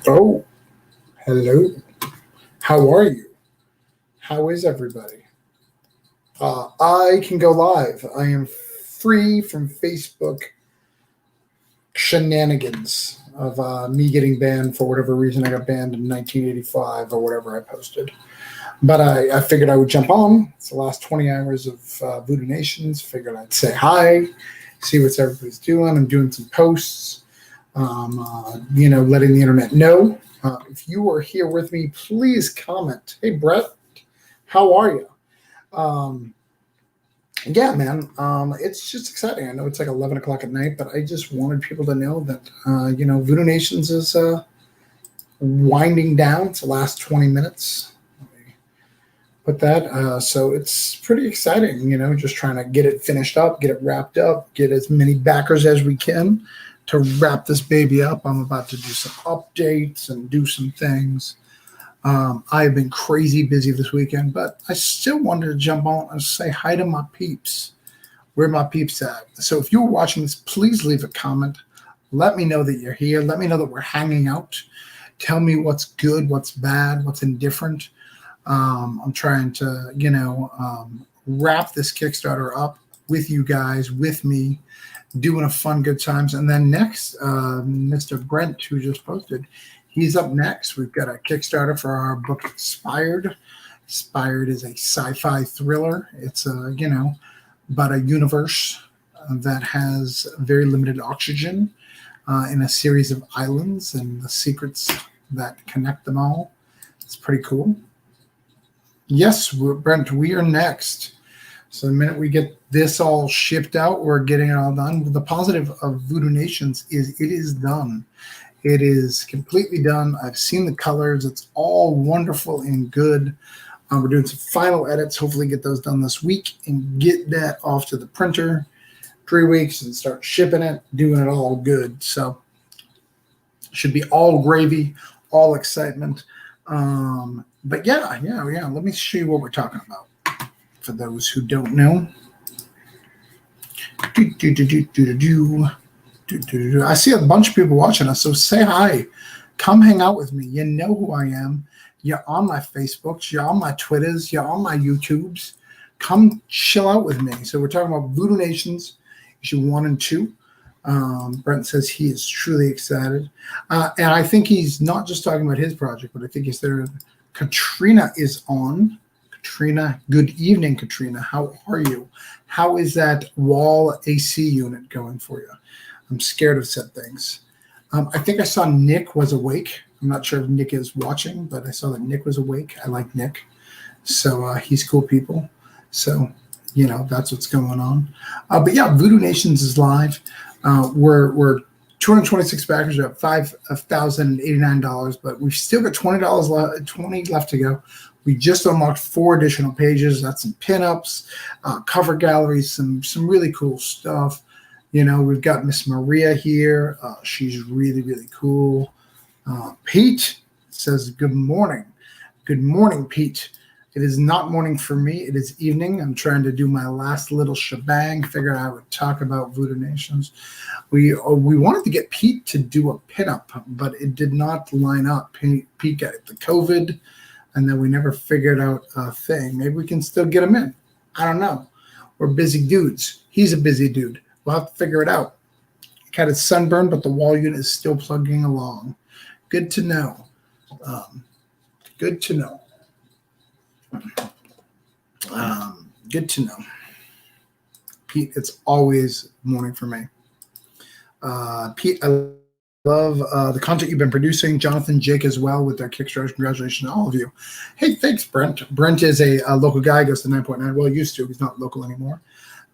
Oh, hello. How are you? How is everybody? I can go live. I am free from Facebook shenanigans of me getting banned for whatever reason I got banned in 1985 or whatever I posted. But I figured I would jump on. It's the last 20 hours of Voodoo Nations. Figured I'd say hi, see what everybody's doing. I'm doing some posts, letting the internet know. If you are here with me, please comment. Hey, Brett, how are you? Um, yeah, man, it's just exciting. I know it's like 11 o'clock at night, but I just wanted people to know that, Voodoo Nations is winding down. It's the last 20 minutes. Put that. So it's pretty exciting, just trying to get it finished up, get it wrapped up, get as many backers as we can to wrap this baby up. I'm about to do some updates and do some things. I've been crazy busy this weekend, but I still wanted to jump on and say hi to my peeps. Where my peeps at? So if you're watching this, please leave a comment. Let me know that you're here. Let me know that we're hanging out. Tell me what's good, what's bad, what's indifferent. I'm trying to, wrap this Kickstarter up with you guys, with me, doing a fun, good times. And then next, Mr. Brent, who just posted, he's up next. We've got a Kickstarter for our book Expired. Expired is a sci-fi thriller. It's about a universe that has very limited oxygen in a series of islands and the secrets that connect them all. It's pretty cool. Yes, Brent, we are next. So the minute we get this all shipped out, we're getting it all done. The positive of Voodoo Nations is it is done. It is completely done. I've seen the colors. It's all wonderful and good. We're doing some final edits. Hopefully get those done this week and get that off to the printer 3 weeks and start shipping it, doing it all good. So it should be all gravy, all excitement. But yeah. Let me show you what we're talking about. For those who don't know. I see a bunch of people watching us, so say hi. Come hang out with me. You know who I am. You're on my Facebooks. You're on my Twitters. You're on my YouTubes. Come chill out with me. So we're talking about Voodoo Nations, issue 1 and 2. Brent says he is truly excited. And I think he's not just talking about his project, but I think he's there. Katrina is on. Katrina, good evening, Katrina. How are you? How is that wall AC unit going for you? I'm scared of said things. I think I saw Nick was awake. I'm not sure if Nick is watching, but I saw that Nick was awake. I like Nick. So he's cool people. So, that's what's going on. But yeah, Voodoo Nations is live. We're 226 backers. We're at $5,089, but we've still got $20 left to go. We just unlocked 4 additional pages. That's some pinups, cover galleries, some really cool stuff. We've got Miss Maria here. She's really, really cool. Pete says, good morning. Good morning, Pete. It is not morning for me. It is evening. I'm trying to do my last little shebang. Figured I would talk about Voodoo Nations. We wanted to get Pete to do a pinup, but it did not line up. Pete got the COVID, and then we never figured out a thing. Maybe we can still get him in. I don't know. We're busy dudes. He's a busy dude. We'll have to figure it out. Got his sunburn, but the wall unit is still plugging along. Good to know. Good to know. Good to know. Pete, it's always morning for me. Pete, I love the content you've been producing. Jonathan, Jake as well with their Kickstarter. Congratulations to all of you. Hey, thanks, Brent. Brent is a local guy, goes to 9.9. Well, used to. He's not local anymore.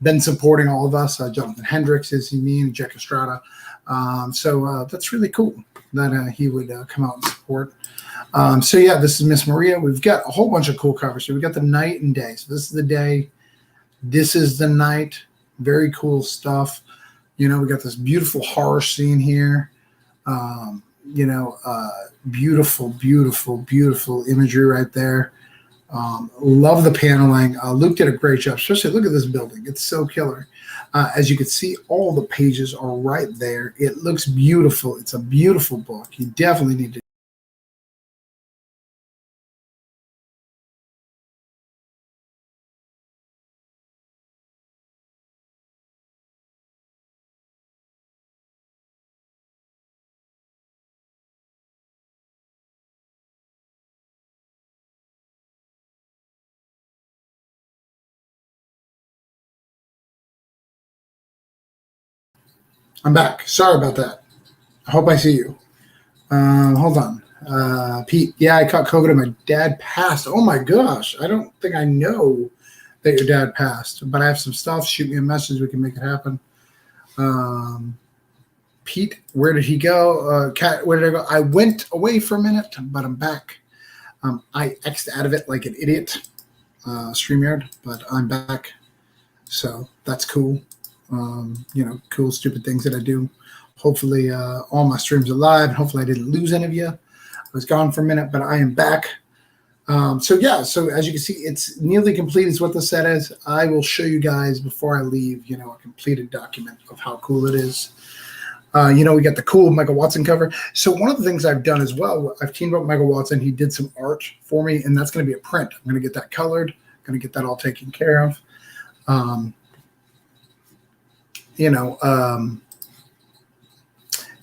Been supporting all of us. Jonathan Hendricks is me and Jack Estrada. So that's really cool that he would come out and support. So yeah, this is Miss Maria. We've got a whole bunch of cool covers. So we've got the night and day. So this is the day. This is the night. Very cool stuff. We got this beautiful horror scene here. Beautiful, beautiful, beautiful imagery right there. Love the paneling. Luke did a great job, especially look at this building. It's so killer. As you can see, all the pages are right there. It looks beautiful. It's a beautiful book. You definitely need to I'm back. Sorry about that. I hope I see you. Hold on. Pete, yeah, I caught COVID and my dad passed. Oh my gosh. I don't think I know that your dad passed, but I have some stuff. Shoot me a message. We can make it happen. Pete, where did he go? Kat, where did I go? I went away for a minute, but I'm back. I X'd out of it like an idiot, StreamYard, but I'm back. So that's cool. Cool, stupid things that I do. Hopefully, all my streams are live. Hopefully, I didn't lose any of you. I was gone for a minute, but I am back. So as you can see, it's nearly complete is what the set is. I will show you guys before I leave, a completed document of how cool it is. We got the cool Michael Watson cover. So one of the things I've done as well, I've teamed up with Michael Watson. He did some art for me, and that's going to be a print. I'm going to get that colored. I'm going to get that all taken care of.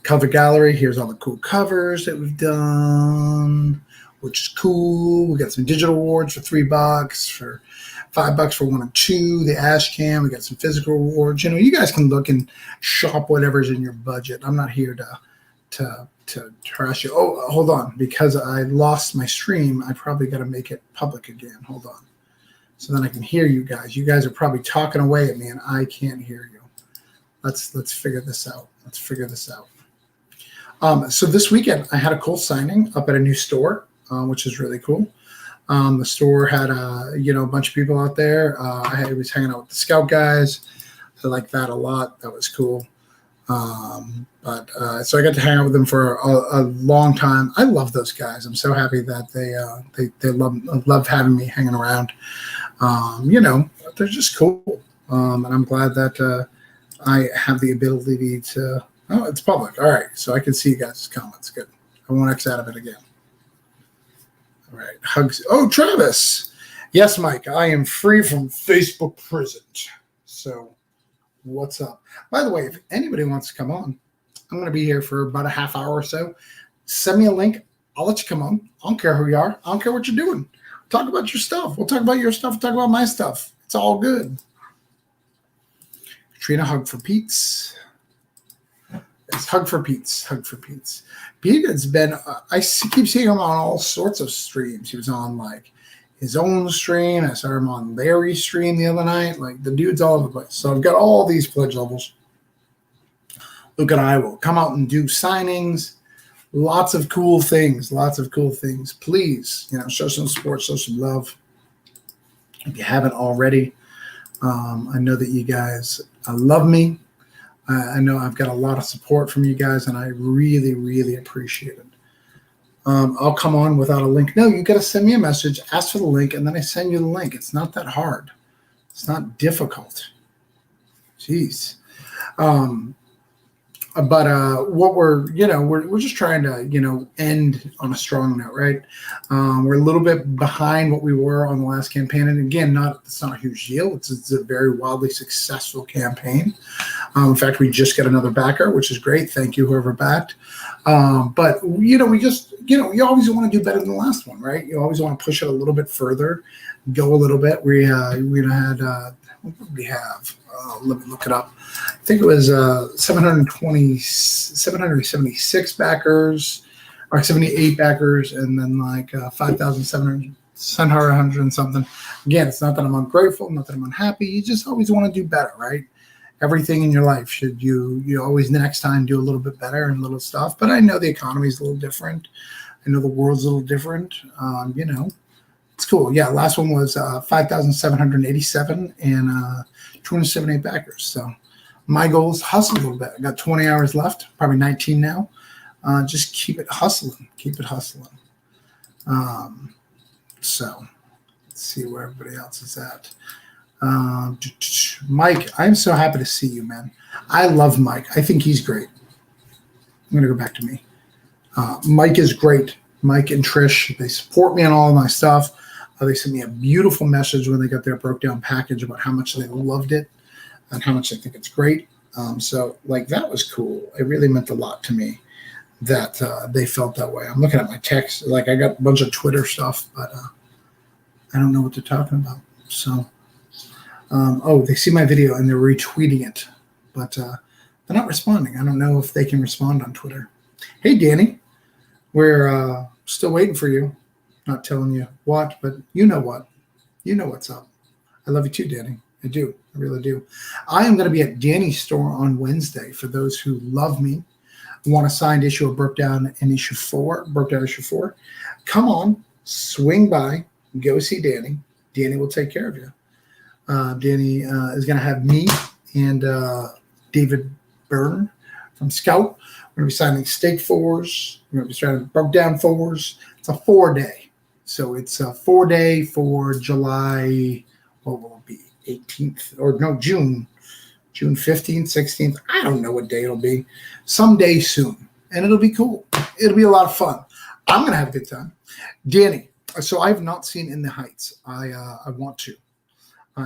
Cover gallery. Here's all the cool covers that we've done, which is cool. We got some digital awards for $3, for $5 for 1 and 2. The Ash Cam. We got some physical awards. You guys can look and shop whatever's in your budget. I'm not here to trash you. Oh, hold on, because I lost my stream. I probably got to make it public again. Hold on, so then I can hear you guys. You guys are probably talking away at me, and I can't hear you. Let's figure this out. So this weekend I had a cool signing up at a new store, which is really cool. The store had a bunch of people out there. I was hanging out with the Scout guys. I like that a lot. That was cool. So I got to hang out with them for a long time. I love those guys. I'm so happy that they love having me hanging around. They're just cool. And I'm glad that I have the ability to. Oh, it's public. All right, so I can see you guys' comments. Good. I won't X out of it again. All right, hugs. Oh, Travis. Yes, Mike. I am free from Facebook prison. So, what's up? By the way, if anybody wants to come on, I'm going to be here for about a half hour or so. Send me a link. I'll let you come on. I don't care who you are. I don't care what you're doing. Talk about your stuff. We'll talk about your stuff. Talk about my stuff. It's all good. Trina, hug for Pete's. Yes, hug for Pete's. Pete has been, I keep seeing him on all sorts of streams. He was on like his own stream. I saw him on Larry's stream the other night. Like the dude's all over the place. So I've got all these pledge levels. Luke and I will come out and do signings. Lots of cool things. Please, show some support, show some love. If you haven't already, I know that you guys love me. I know I've got a lot of support from you guys, and I really, really appreciate it. I'll come on without a link. No, you got to send me a message, ask for the link, and then I send you the link. It's not that hard. It's not difficult. Jeez. But what we're just trying to, end on a strong note, right? We're a little bit behind what we were on the last campaign. And again, it's not a huge deal. It's a very wildly successful campaign. In fact, we just got another backer, which is great. Thank you, whoever backed. But, we just, you always want to do better than the last one, right? You always want to push it a little bit further, go a little bit. We had, what did we have? Let me look it up. I think it was 776 backers, or 78 backers, and then like 5,700 and something. Again, it's not that I'm ungrateful, not that I'm unhappy. You just always want to do better, right? Everything in your life should you always the next time do a little bit better and little stuff. But I know the economy is a little different. I know the world's a little different. It's cool. Yeah, last one was 5,787 and 278 backers. So my goal is to hustle a little bit. I got 20 hours left, probably 19 now. Just keep it hustling. So let's see where everybody else is at. Mike, I'm so happy to see you, man. I love Mike. I think he's great. I'm going to go back to me. Mike is great. Mike and Trish, they support me on all of my stuff. They sent me a beautiful message when they got their broke down package about how much they loved it and how much they think it's great. So that was cool. It really meant a lot to me that they felt that way. I'm looking at my text. I got a bunch of Twitter stuff, but I don't know what they're talking about. So, they see my video and they're retweeting it. But They're not responding. I don't know if they can respond on Twitter. Hey, Danny, we're still waiting for you. Not telling you what, but you know what. You know what's up. I love you too, Danny. I do. I really do. I am going to be at Danny's store on Wednesday. For those who love me, want a signed issue of Broke Down in issue 4, Broke Down issue 4, come on, swing by, go see Danny. Danny will take care of you. Danny is going to have me and David Byrne from Scout. We're going to be signing Stake 4s. We're going to be signing Broke Down 4s. It's a 4-day. So it's a 4-day for July, what will it be, 18th? Or no, June 15th, 16th. I don't know what day it'll be. Someday soon. And it'll be cool. It'll be a lot of fun. I'm going to have a good time. Danny, so I have not seen In the Heights. I want to.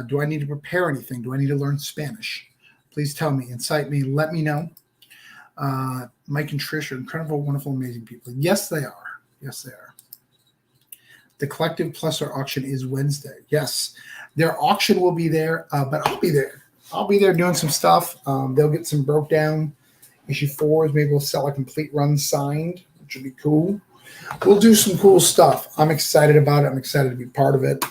Do I need to prepare anything? Do I need to learn Spanish? Please tell me, incite me, let me know. Mike and Trish are incredible, wonderful, amazing people. Yes, they are. Yes, they are. The Collective Plus our auction is Wednesday. Yes, their auction will be there, but I'll be there. I'll be there doing some stuff. They'll get some Broke Down issue 4s. Maybe we'll sell a complete run signed, which would be cool. We'll do some cool stuff. I'm excited about it. I'm excited to be part of it.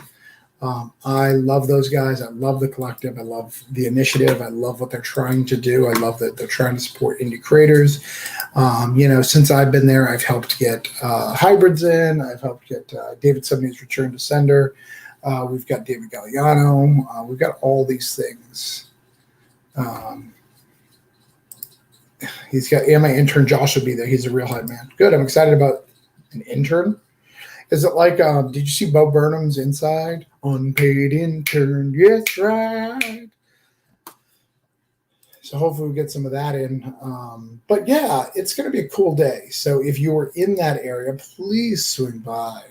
I love those guys. I love the Collective. I love the initiative. I love what they're trying to do. I love that they're trying to support indie creators. Since I've been there, I've helped get hybrids in. I've helped get David Subney's Return to Sender. We've got David Galliano. We've got all these things. He's got, and my intern Josh will be there. He's a real hype man. Good. I'm excited about an intern. Is it like, did you see Bo Burnham's Inside? Unpaid intern, yes, right. So hopefully we get some of that in. But yeah, it's going to be a cool day. So if you were in that area, please swing by.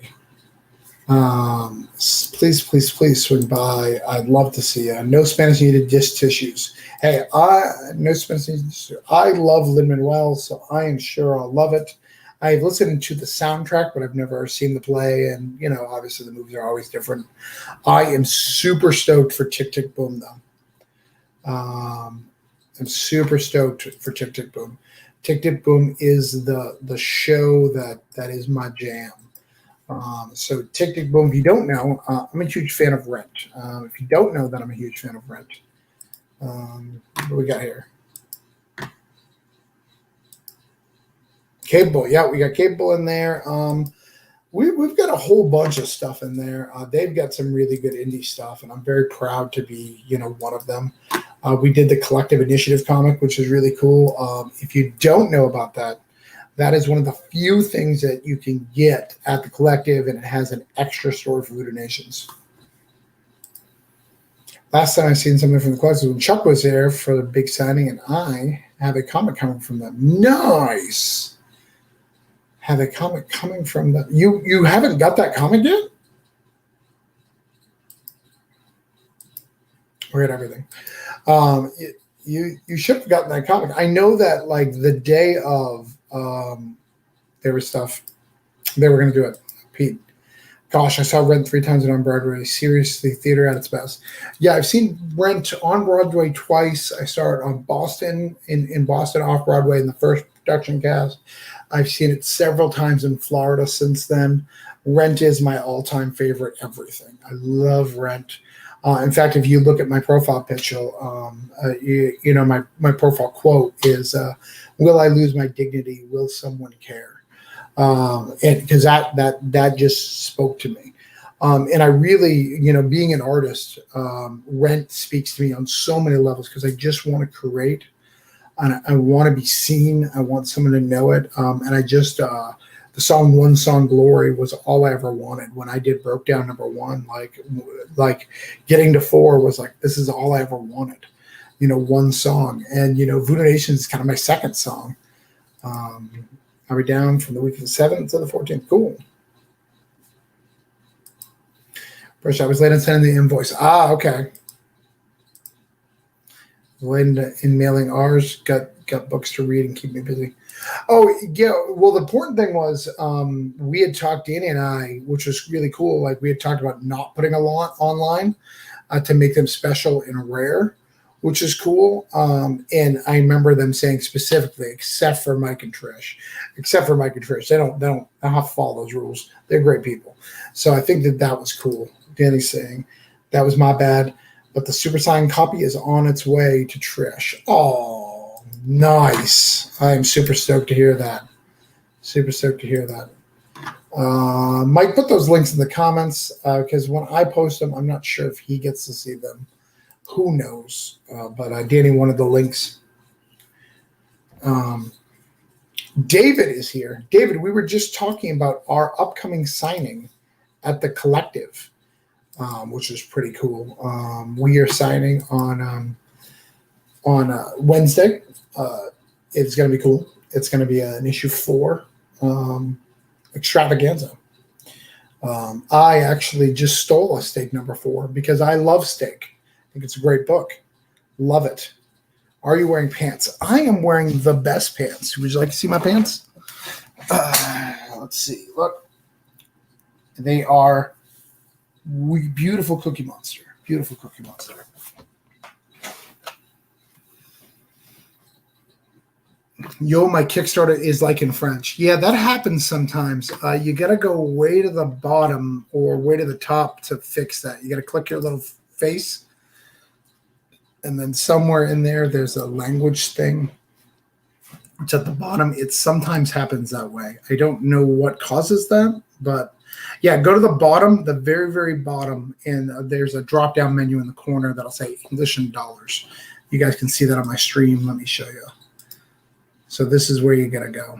Please swing by. I'd love to see you. No Spanish needed dish tissues. Hey, no Spanish needed tissues. I love Lin-Manuel, so I am sure I'll love it. I've listened to the soundtrack, but I've never seen the play. And, obviously the movies are always different. I am super stoked for Tick, Tick, Boom, though. I'm super stoked for Tick, Tick, Boom. Tick, Tick, Boom is the show that is my jam. So Tick, Tick, Boom, if you don't know, I'm a huge fan of Rent. If you don't know that I'm a huge fan of Rent. What do we got here? Capable, yeah, we got Capable in there. We've got a whole bunch of stuff in there. They've got some really good indie stuff, and I'm very proud to be, one of them. We did the Collective Initiative comic, which is really cool. If you don't know about that, that is one of the few things that you can get at the Collective, and it has an extra story for Voodoo Nations. Last time I seen something from the Collective when Chuck was there for the big signing, and I have a comic coming from them. Nice. Have a comic coming from them. You haven't got that comic yet? We're at everything. You should have gotten that comic. I know that like the day of there was stuff they were going to do it. Pete, gosh, I saw Rent 3 times on Broadway. Seriously, theater at its best. Yeah, I've seen Rent on Broadway twice. I saw it on Boston in Boston off Broadway in the first production cast. I've seen it several times in Florida since then. Rent is my all-time favorite everything. I love Rent. In fact, if you look at my profile picture, my profile quote is, "Will I lose my dignity? Will someone care?" And because that just spoke to me. And I really, being an artist, Rent speaks to me on so many levels because I just want to create. And I want to be seen. I want someone to know it. And I just, the song "One Song Glory" was all I ever wanted. When I did Broke Down #1, like getting to 4 was like, this is all I ever wanted. One song. And, Voodoo Nations is kind of my second song. Are we down from the week of the 7th to the 14th? Cool. First, I was late on sending the invoice. Okay. Late in mailing ours, got books to read and keep me busy. Oh, yeah. Well, the important thing was we had talked, Danny and I, which was really cool. Like we had talked about not putting a lot online to make them special and rare. which is cool. And I remember them saying specifically, except for Mike and Trish, they don't have to follow those rules. They're great people. So I think that was cool. Danny's saying that was my bad, but the super signed copy is on its way to Trish. Oh, nice. I am super stoked to hear that. Mike, put those links in the comments because when I post them, I'm not sure if he gets to see them. Who knows? But Danny wanted the links. David is here. David, we were just talking about our upcoming signing at the Collective, which is pretty cool. We are signing on Wednesday. It's going to be cool. It's going to be an issue 4 extravaganza. I actually just stole a Steak number 4 because I love Steak. I think it's a great book. Love it. Are you wearing pants? I am wearing the best pants. Would you like to see my pants? Let's see. Look. They are beautiful Cookie Monster. Beautiful Cookie Monster. Yo, my Kickstarter is like in French. Yeah, that happens sometimes. You got to go way to the bottom or way to the top to fix that. You got to click your little face. And then somewhere in there, there's a language thing. It's at the bottom. It sometimes happens that way. I don't know what causes that, but yeah, go to the bottom, the very, very bottom, and there's a drop-down menu in the corner that'll say English and dollars. You guys can see that on my stream. Let me show you. So this is where you got to go.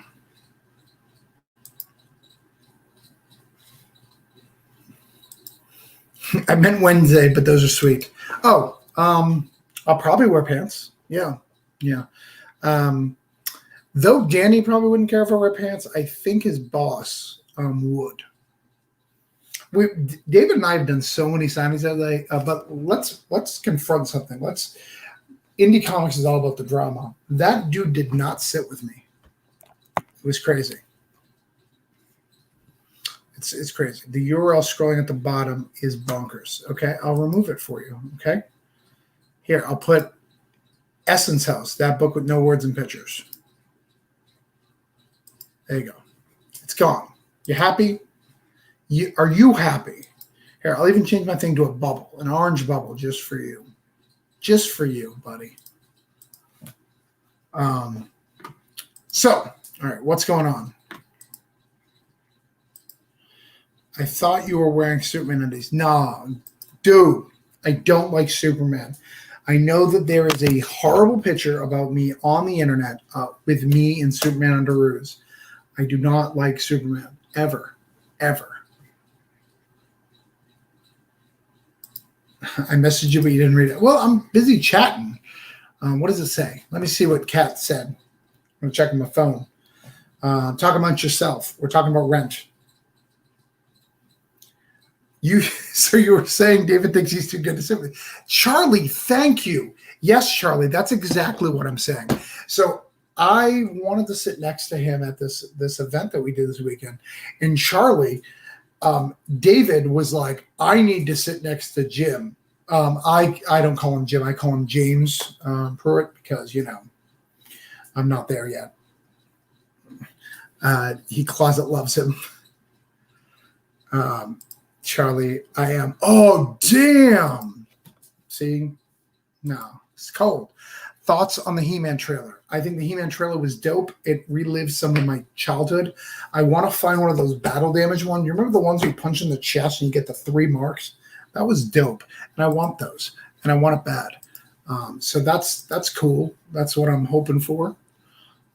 I meant Wednesday, but those are sweet. Oh, I'll probably wear pants. Yeah. Though Danny probably wouldn't care if I wear pants, I think his boss would. David and I have done so many signings that day, but let's confront something. Indie Comics is all about the drama. That dude did not sit with me. It was crazy. It's crazy. The URL scrolling at the bottom is bonkers. Okay, I'll remove it for you. Okay. Here, I'll put Essence House, that book with no words and pictures. There you go. It's gone. You happy? Are you happy? Here, I'll even change my thing to a bubble, an orange bubble just for you. Just for you, buddy. So, all right, what's going on? I thought you were wearing Superman undies. Nah, dude, I don't like Superman. I know that there is a horrible picture about me on the internet with me in Superman underoos. I do not like Superman, ever. I messaged you, but you didn't read it. Well, I'm busy chatting. What does it say? Let me see what Kat said. I'm going to check on my phone. Talk amongst yourself. We're talking about rent. So you were saying David thinks he's too good to sit with. Charlie, thank you. Yes, Charlie, that's exactly what I'm saying. So I wanted to sit next to him at this event that we did this weekend. And Charlie, David was like, I need to sit next to Jim. I don't call him Jim. I call him James Pruitt because, I'm not there yet. He closet loves him. Charlie, I am. Oh, damn. See? No, it's cold. Thoughts on the He-Man trailer? I think the He-Man trailer was dope. It relives some of my childhood. I want to find one of those battle damage ones. You remember the ones you punch in the chest and you get the 3 marks? That was dope. And I want those. And I want it bad. So that's cool. That's what I'm hoping for.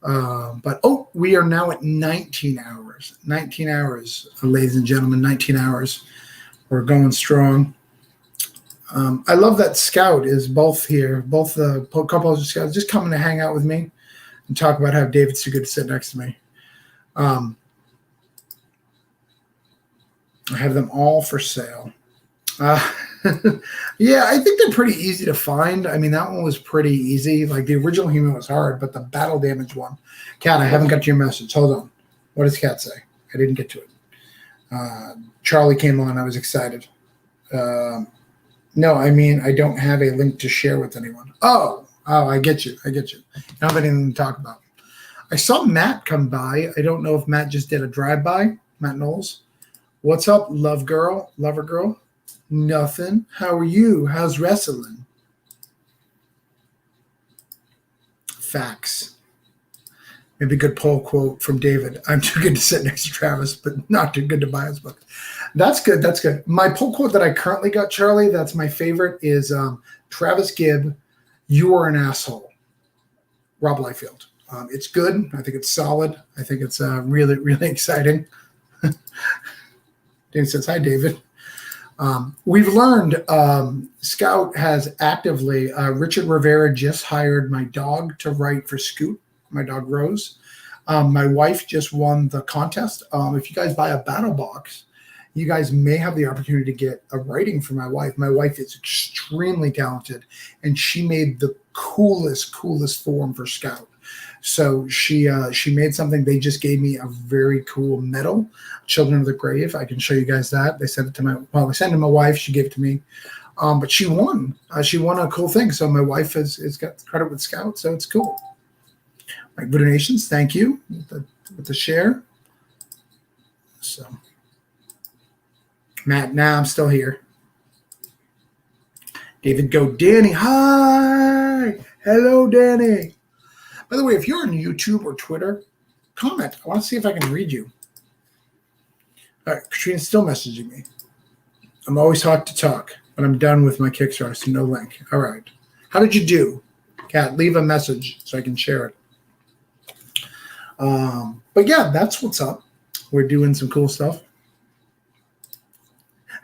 But we are now at 19 hours. 19 hours, ladies and gentlemen, 19 hours. We're going strong. I love that Scout is both here, both the co-poster Scouts, just coming to hang out with me and talk about how David's too good to sit next to me. I have them all for sale. Yeah, I think they're pretty easy to find. I mean, that one was pretty easy. Like the original He-Man was hard, but the battle damage one. Kat, I haven't got to your message. Hold on. What does Kat say? I didn't get to it. Charlie came on. I was excited. No, I mean, I don't have a link to share with anyone. Oh, I get you. I don't have anything to talk about. I saw Matt come by. I don't know if Matt just did a drive-by. Matt Knowles. What's up, lover girl? Nothing. How are you? How's wrestling? Facts. Maybe a good poll quote from David. I'm too good to sit next to Travis, but not too good to buy his book. That's good. That's good. My poll quote that I currently got, Charlie, that's my favorite, is Travis Gibb, you are an asshole. Rob Liefeld. It's good. I think it's solid. I think it's really, really exciting. David says, hi, David. We've learned Scout has actively, Richard Rivera just hired my dog to write for Scoot, my dog Rose. My wife just won the contest. If you guys buy a battle box, you guys may have the opportunity to get a writing for my wife. My wife is extremely talented, and she made the coolest form for Scout. So she made something. They just gave me a very cool medal, Children of the Grave. I can show you guys that. They sent it to I sent it to my wife. She gave it to me. But she won. She won a cool thing. So my wife has got credit with Scout. So it's cool. Like Voodoo Nations, thank you with the share. So Matt, now I'm still here. David Go, Danny, hi. Hello, Danny. By the way, if you're on YouTube or Twitter, comment. I want to see if I can read you. All right, Katrina's still messaging me. I'm always hot to talk, but I'm done with my Kickstarter, so no link. All right. How did you do? Kat, leave a message so I can share it. But yeah, that's what's up. We're doing some cool stuff.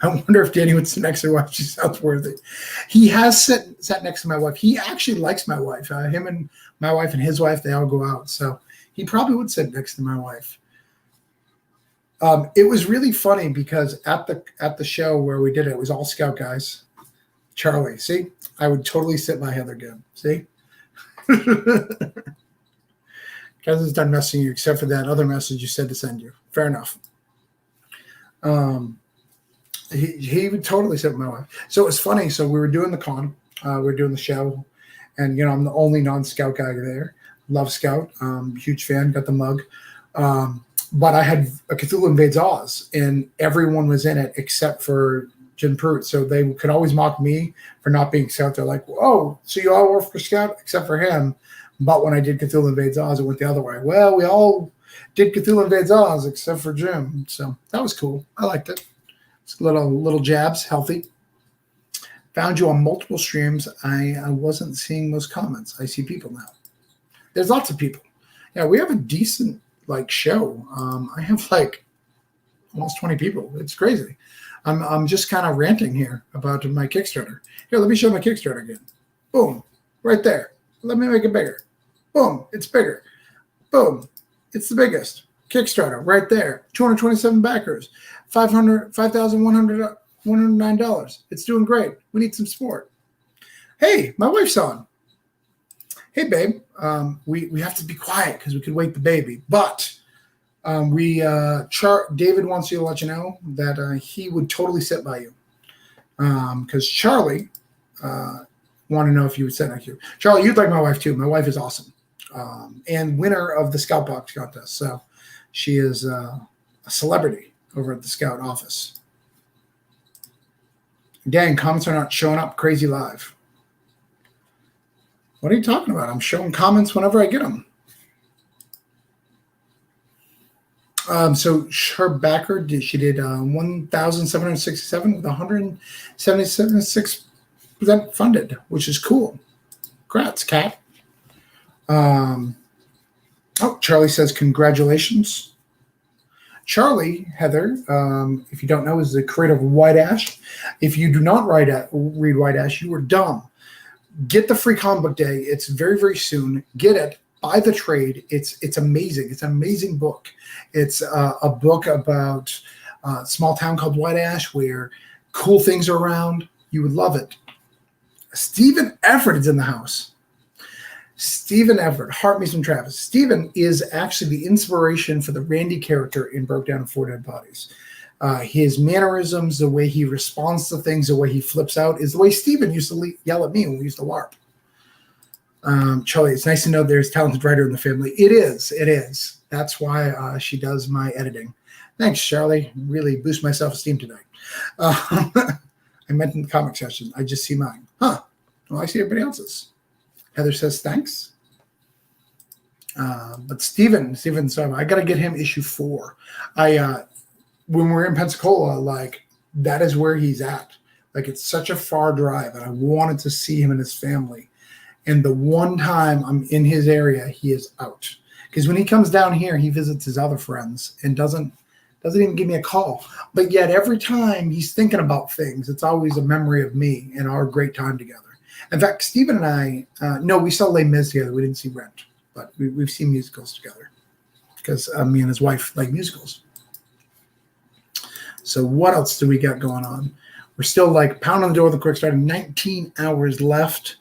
I wonder if Danny would sit next to her wife. She sounds worthy. He has sat next to my wife. He actually likes my wife. Him and my wife and his wife, they all go out. So he probably would sit next to my wife. It was really funny because at the show where we did it, it was all Scout guys. Charlie, see? I would totally sit by Heather Gibb. See? Guys is done messaging you except for that other message you said to send you. Fair enough. He would totally sit with my wife. So it was funny. So we were doing the con. We were doing the show. And, I'm the only non-Scout guy there. Love Scout. Huge fan. Got the mug. But I had a Cthulhu Invades Oz, and everyone was in it except for Jim Pruitt. So they could always mock me for not being Scout. They're like, oh, so you all work for Scout except for him. But when I did Cthulhu Invades Oz, it went the other way. Well, we all did Cthulhu Invades Oz except for Jim. So that was cool. I liked it. It's little jabs, healthy. Found you on multiple streams. I wasn't seeing most comments. I see people now. There's lots of people. Yeah, we have a decent show. I have almost 20 people. It's crazy. I'm just kind of ranting here about my Kickstarter. Here, let me show my Kickstarter again. Boom, right there. Let me make it bigger. Boom, it's bigger. Boom, it's the biggest. Kickstarter right there. 227 backers. $5,109. It's doing great. We need some support. Hey, my wife's on. Hey, babe. We have to be quiet because we could wake the baby. But David wants you to let you know that he would totally sit by you. Because Charlie want to know if you would sit next to you. Charlie, you'd like my wife too. My wife is awesome. And winner of the Scout Box contest. So she is a celebrity over at the Scout office. Dang, comments are not showing up crazy live. What are you talking about? I'm showing comments whenever I get them. So her backer, she did 1,767 with 176% funded, which is cool. Congrats, Kat. Charlie says congratulations. Charlie, Heather, if you don't know, is the creator of White Ash. If you do not read White Ash, you are dumb. Get the free comic book day. It's very, very soon. Get it. Buy the trade. It's amazing. It's an amazing book. It's a book about a small town called White Ash where cool things are around. You would love it. Stephen Everett is in the house. Stephen Everett, Heart Meets from Travis. Stephen is actually the inspiration for the Randy character in Broke Down and Four Dead Bodies. His mannerisms, the way he responds to things, the way he flips out, is the way Steven used to yell at me when we used to LARP. Charlie, it's nice to know there's a talented writer in the family. It is. It is. That's why she does my editing. Thanks, Charlie. Really boost my self-esteem tonight. I meant in the comic session. I just see mine. Huh. Well, I see everybody else's. Heather says thanks. But Steven, so I got to get him issue 4. When we're in Pensacola, like, that is where he's at. Like, it's such a far drive, and I wanted to see him and his family. And the one time I'm in his area, he is out. Because when he comes down here, he visits his other friends and doesn't even give me a call. But yet every time he's thinking about things, it's always a memory of me and our great time together. In fact, Stephen and I, no, we saw Les Mis together. We didn't see Rent, but we've seen musicals together because me and his wife like musicals. So what else do we got going on? We're still like pound on the door with the quick start. 19 hours left.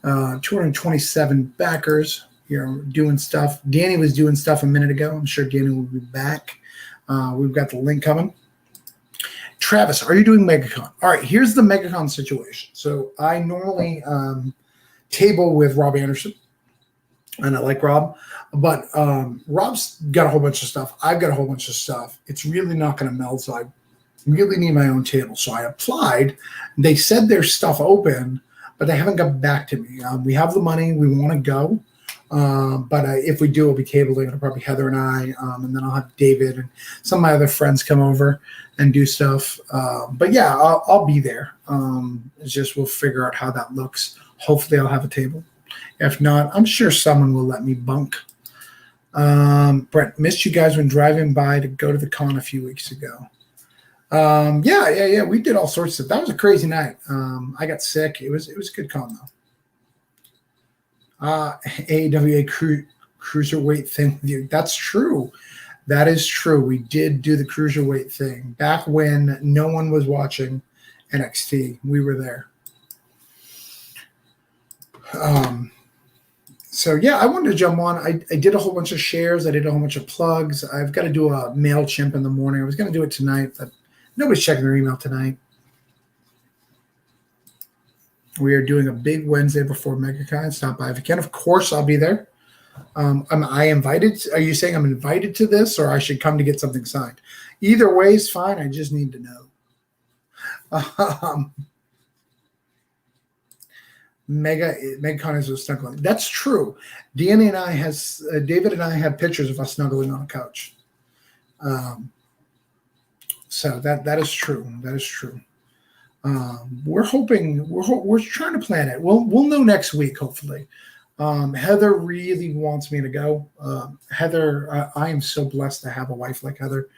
227 backers. You're doing stuff. Danny was doing stuff a minute ago. I'm sure Danny will be back. We've got the link coming. Travis, are you doing MegaCon? All right, here's the MegaCon situation. So I normally table with Rob Anderson, and I like Rob, but Rob's got a whole bunch of stuff. I've got a whole bunch of stuff. It's really not going to meld, so I really need my own table. So I applied. They said there's stuff open, but they haven't got back to me. We have the money. We want to go. But if we do, it'll be tabling. It'll probably Heather and I, and then I'll have David and some of my other friends come over and do stuff. But yeah, I'll be there. It's just we'll figure out how that looks. Hopefully I'll have a table. If not, I'm sure someone will let me bunk. Brent, missed you guys when driving by to go to the con a few weeks ago. Yeah. We did all sorts of stuff. That was a crazy night. I got sick. It was a good con though. AWA cruiserweight thing with you. That's true. That is true. We did do the cruiserweight thing back when no one was watching NXT. We were there. So yeah, I wanted to jump on. I did a whole bunch of shares. I did a whole bunch of plugs. I've got to do a MailChimp in the morning. I was going to do it tonight, but nobody's checking their email tonight. We are doing a big Wednesday before MegaCon. Stop by if you can. Of course, I'll be there. Am I invited? Are you saying I'm invited to this, or I should come to get something signed? Either way is fine. I just need to know. MegaCon is a snuggling. That's true. David and I have pictures of us snuggling on a couch. So that is true. That is true. We're hoping we're trying to plan it. We'll know next week, hopefully. Heather really wants me to go. Heather, I am so blessed to have a wife like Heather.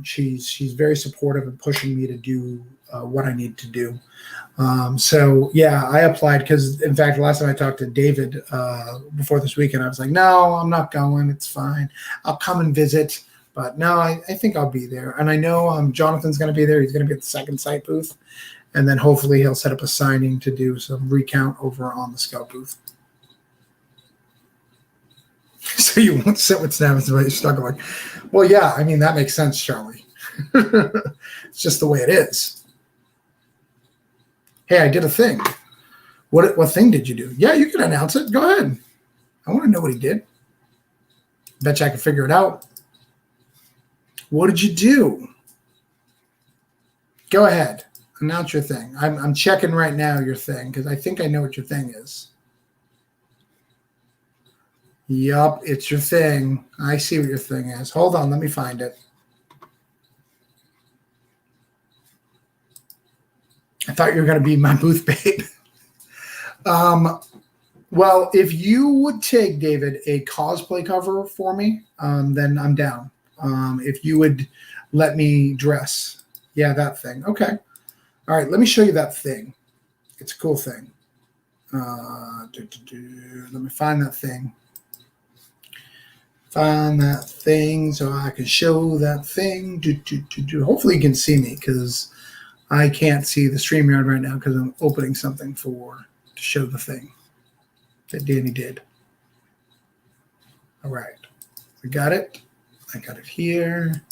She's very supportive and pushing me to do what I need to do. So yeah, I applied because in fact, last time I talked to David before this weekend, I was like, no, I'm not going. It's fine. I'll come and visit. But no, I think I'll be there. And I know Jonathan's going to be there. He's going to be at the second site booth. And then hopefully he'll set up a signing to do some recount over on the scout booth. So you won't sit with Snappers while you're struggling. Well, yeah, I mean, that makes sense, Charlie. It's just the way it is. Hey, I did a thing. What thing did you do? Yeah, you can announce it. Go ahead. I want to know what he did. Bet you I can figure it out. What did you do? Go ahead. Announce your thing. I'm checking right now your thing because I think I know what your thing is. Yup, it's your thing. I see what your thing is. Hold on, let me find it. I thought you were going to be my booth babe. Well, if you would take, David, a cosplay cover for me, then I'm down. If you would let me dress. Yeah, that thing. Okay. All right, let me show you that thing. It's a cool thing. Let me find that thing. Find that thing so I can show that thing. Hopefully you can see me because I can't see the StreamYard right now because I'm opening something to show the thing that Danny did. All right. We got it. I got it here.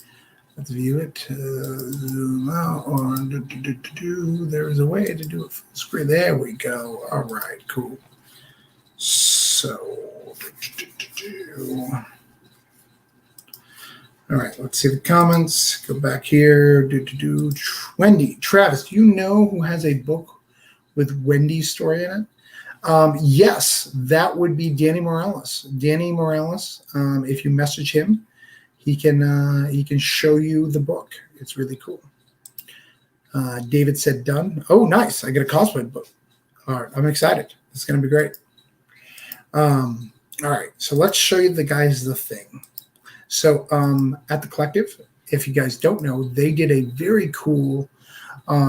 Let's view it. Zoom out. Or there's a way to do it full screen. There we go. All right, cool. So, all right, let's see the comments. Go back here. Wendy, Travis, do you know who has a book with Wendy's story in it? Yes, that would be Danny Morales. Danny Morales, if you message him, he can show you the book. It's really cool. David said done. Oh, nice. I get a cosplay book. All right, I'm excited. It's going to be great. All right, so let's show you the guys the thing. So at the Collective, if you guys don't know, they did a very cool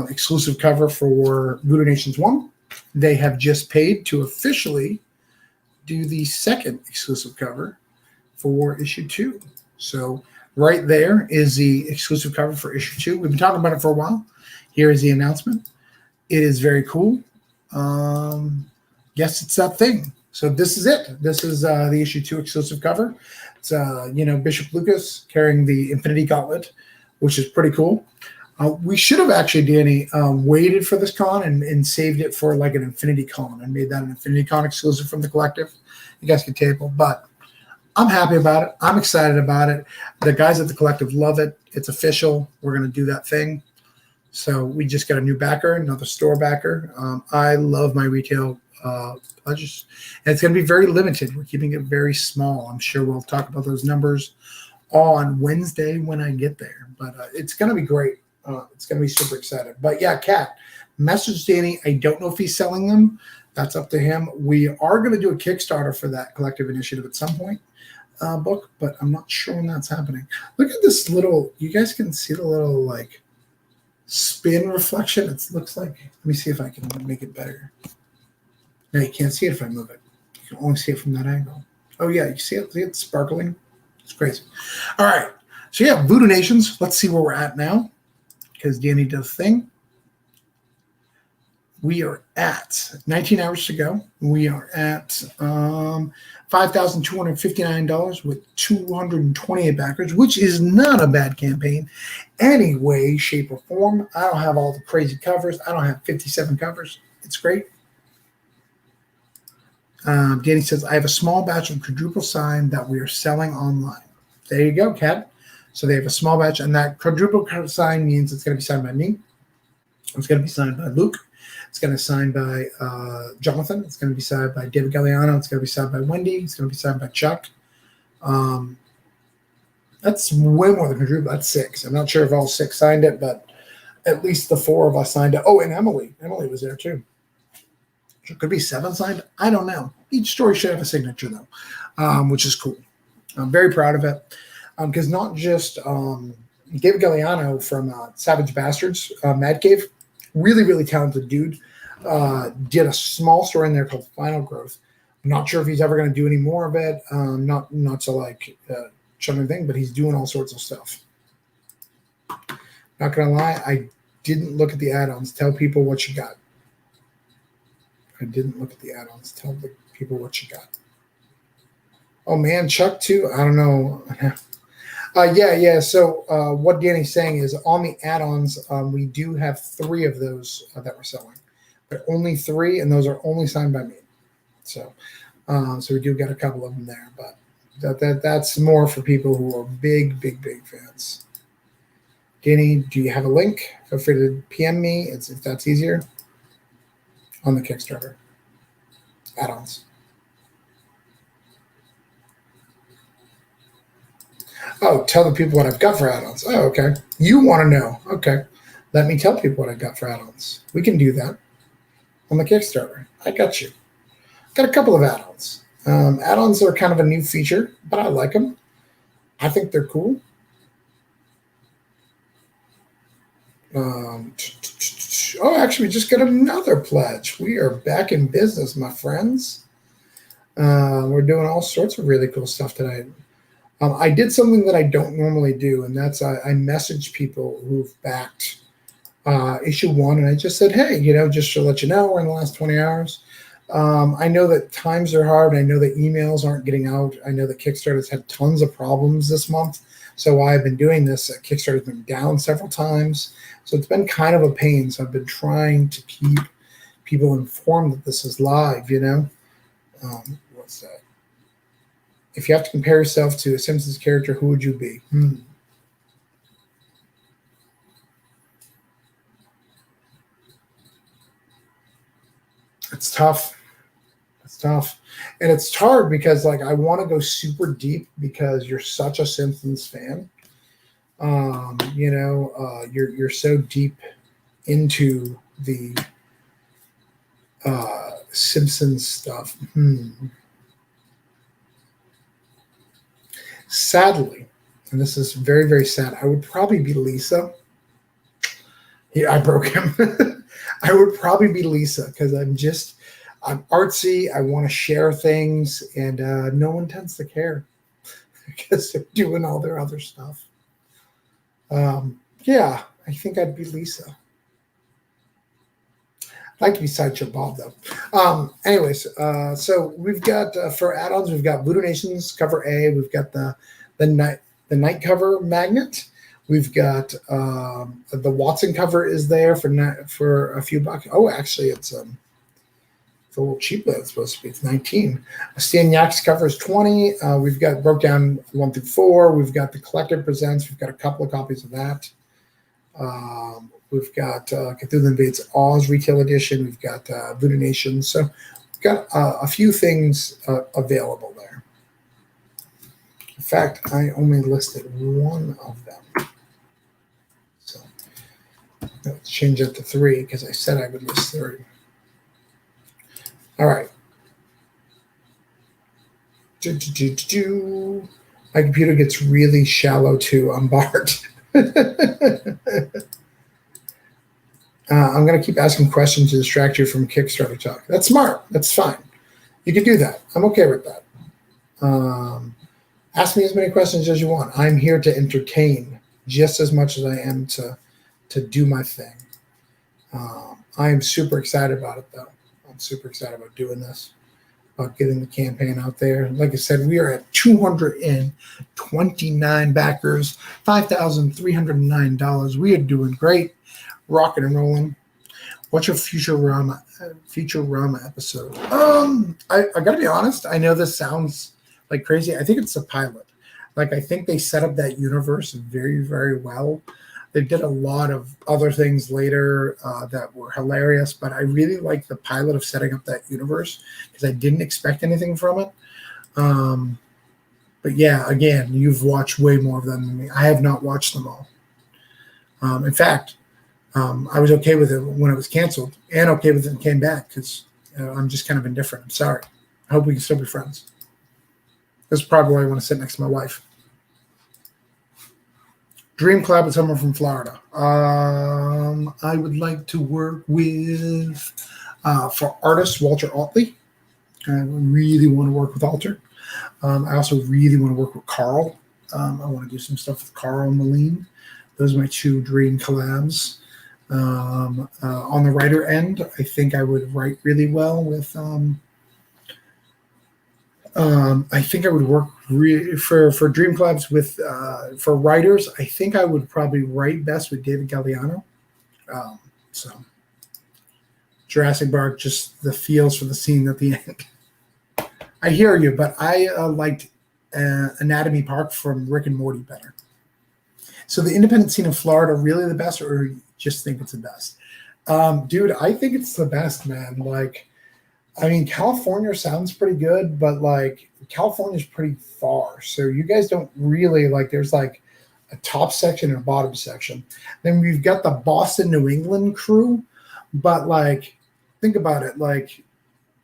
exclusive cover for Voodoo Nations 1. They have just paid to officially do the second exclusive cover for issue 2. So right there is the exclusive cover for issue 2. We've been talking about it for a while. Here is the announcement. It is very cool. Yes, it's that thing. So this is it. This is the issue 2 exclusive cover. It's Bishop Lucas carrying the Infinity Gauntlet, which is pretty cool. We should have actually, Danny, waited for this con and saved it for like an Infinity Con and made that an Infinity Con exclusive from the Collective. You guys can table, but I'm happy about it. I'm excited about it. The guys at the Collective love it. It's official. We're going to do that thing. So we just got a new backer, another store backer. I love my retail pledges. And it's going to be very limited. We're keeping it very small. I'm sure we'll talk about those numbers on Wednesday when I get there. But it's going to be great. It's going to be super excited. But yeah, Kat, message Danny. I don't know if he's selling them. That's up to him. We are going to do a Kickstarter for that Collective initiative at some point book, but I'm not sure when that's happening. Look at this little, you guys can see the little like spin reflection. It looks like, let me see if I can make it better. No, you can't see it if I move it. You can only see it from that angle. Oh yeah, you see it? See it sparkling? It's crazy. All right. So yeah, Voodoo Nations. Let's see where we're at now, because Danny does thing. We are at 19 hours to go. We are at $5,259 with 228 backers, which is not a bad campaign any way, shape, or form. I don't have all the crazy covers. I don't have 57 covers. It's great. Danny says, I have a small batch of quadruple sign that we are selling online. There you go, Kat. So they have a small batch, and that quadruple sign means it's going to be signed by me. It's going to be signed by Luke. It's going to be signed by Jonathan. It's going to be signed by David Galliano. It's going to be signed by Wendy. It's going to be signed by Chuck. That's way more than quadruple. That's 6. I'm not sure if all 6 signed it, but at least the 4 of us signed it. Oh, and Emily. Emily was there too. It could be 7 signed. I don't know. Each story should have a signature though, which is cool. I'm very proud of it because not just David Galliano from Savage Bastards, Mad Cave, really, really talented dude, did a small story in there called Final Growth. I'm not sure if he's ever going to do any more of it. Not to like show anything, but he's doing all sorts of stuff. Not going to lie, I didn't look at the add-ons. Tell people what you got. I didn't look at the add-ons. Tell the people what you got. Oh, man, Chuck, too? I don't know. Yeah. So what Danny's saying is on the add-ons, we do have 3 of those that we're selling. But only 3, and those are only signed by me. So we do get a couple of them there. But that's more for people who are big fans. Danny, do you have a link? Feel free to PM me if that's easier. On the Kickstarter add-ons. Oh, tell the people what I've got for add-ons. Oh, okay. You want to know. Okay. Let me tell people what I got for add-ons. We can do that on the Kickstarter. I got you. Got a couple of add-ons. Add-ons are kind of a new feature, but I like them. I think they're cool. Actually, we just got another pledge. We are back in business, my friends. We're doing all sorts of really cool stuff tonight. I did something that I don't normally do, and that's I messaged people who've backed issue 1, and I just said, hey, just to let you know, we're in the last 20 hours. I know that times are hard. I know that emails aren't getting out. I know that Kickstarter's had tons of problems this month So while I've been doing this, Kickstarter's been down several times. So it's been kind of a pain. So I've been trying to keep people informed that this is live, What's that? If you have to compare yourself to a Simpsons character, who would you be? It's tough. It's tough. And it's hard because like I want to go super deep because you're such a Simpsons fan. You're so deep into the Simpsons stuff. Sadly, and this is very, very sad, I would probably be Lisa. Yeah, I broke him. I would probably be Lisa because I'm artsy. I want to share things, and no one tends to care because they're doing all their other stuff. Yeah, I think I'd be Lisa. I'd like to be Sideshow Bob, though. Anyways, so we've got, for add-ons, we've got Voodoo Nations cover A. We've got the night cover magnet. We've got the Watson cover is there for a few bucks. Oh, actually, it's a little cheap than it's supposed to be. It's 19. Stan Yak's cover is 20. We've got broke down 1 through 4. We've got the Collector Presents. We've got a couple of copies of that. We've got Cthulhu Invades Oz Retail Edition. We've got Voodoo Nations. So we've got a few things available there. In fact, I only listed one of them. So let's change that to 3 because I said I would list 3. All right. My computer gets really shallow too. I'm barred. I'm going to keep asking questions to distract you from Kickstarter talk. That's smart. That's fine. You can do that. I'm okay with that. Ask me as many questions as you want. I'm here to entertain just as much as I am to do my thing. I am super excited about it, though. I'm super excited about doing this, about getting the campaign out there. Like I said, we are at 229 backers, $5,309. We are doing great. Rocking and rolling. What's your Futurama episode? I gotta be honest. I know this sounds like crazy. I think it's a pilot. Like I think they set up that universe very, very well. They did a lot of other things later that were hilarious, but I really like the pilot of setting up that universe because I didn't expect anything from it. But yeah, again, you've watched way more of them than me. I have not watched them all. In fact. I was okay with it when it was canceled and okay with it and came back because I'm just kind of indifferent. I'm sorry. I hope we can still be friends. This is probably why I want to sit next to my wife. Dream collab with someone from Florida. I would like to work with, for artist, Walter Altley. I really want to work with Alter. I also really want to work with Carl. I want to do some stuff with Carl and Moline. Those are my 2 dream collabs. On the writer end, I think I would write really well with. I think I would work for dream collabs with for writers. I think I would probably write best with David Galliano. So Jurassic Park, just the feels for the scene at the end. I hear you, but I liked Anatomy Park from Rick and Morty better. So the independent scene in Florida really the best, or just think it's the best? Dude, I think it's the best, man. Like, I mean, California sounds pretty good, but like California's pretty far. So you guys don't really like, there's like a top section and a bottom section. Then we've got the Boston, New England crew, but like, think about it. Like,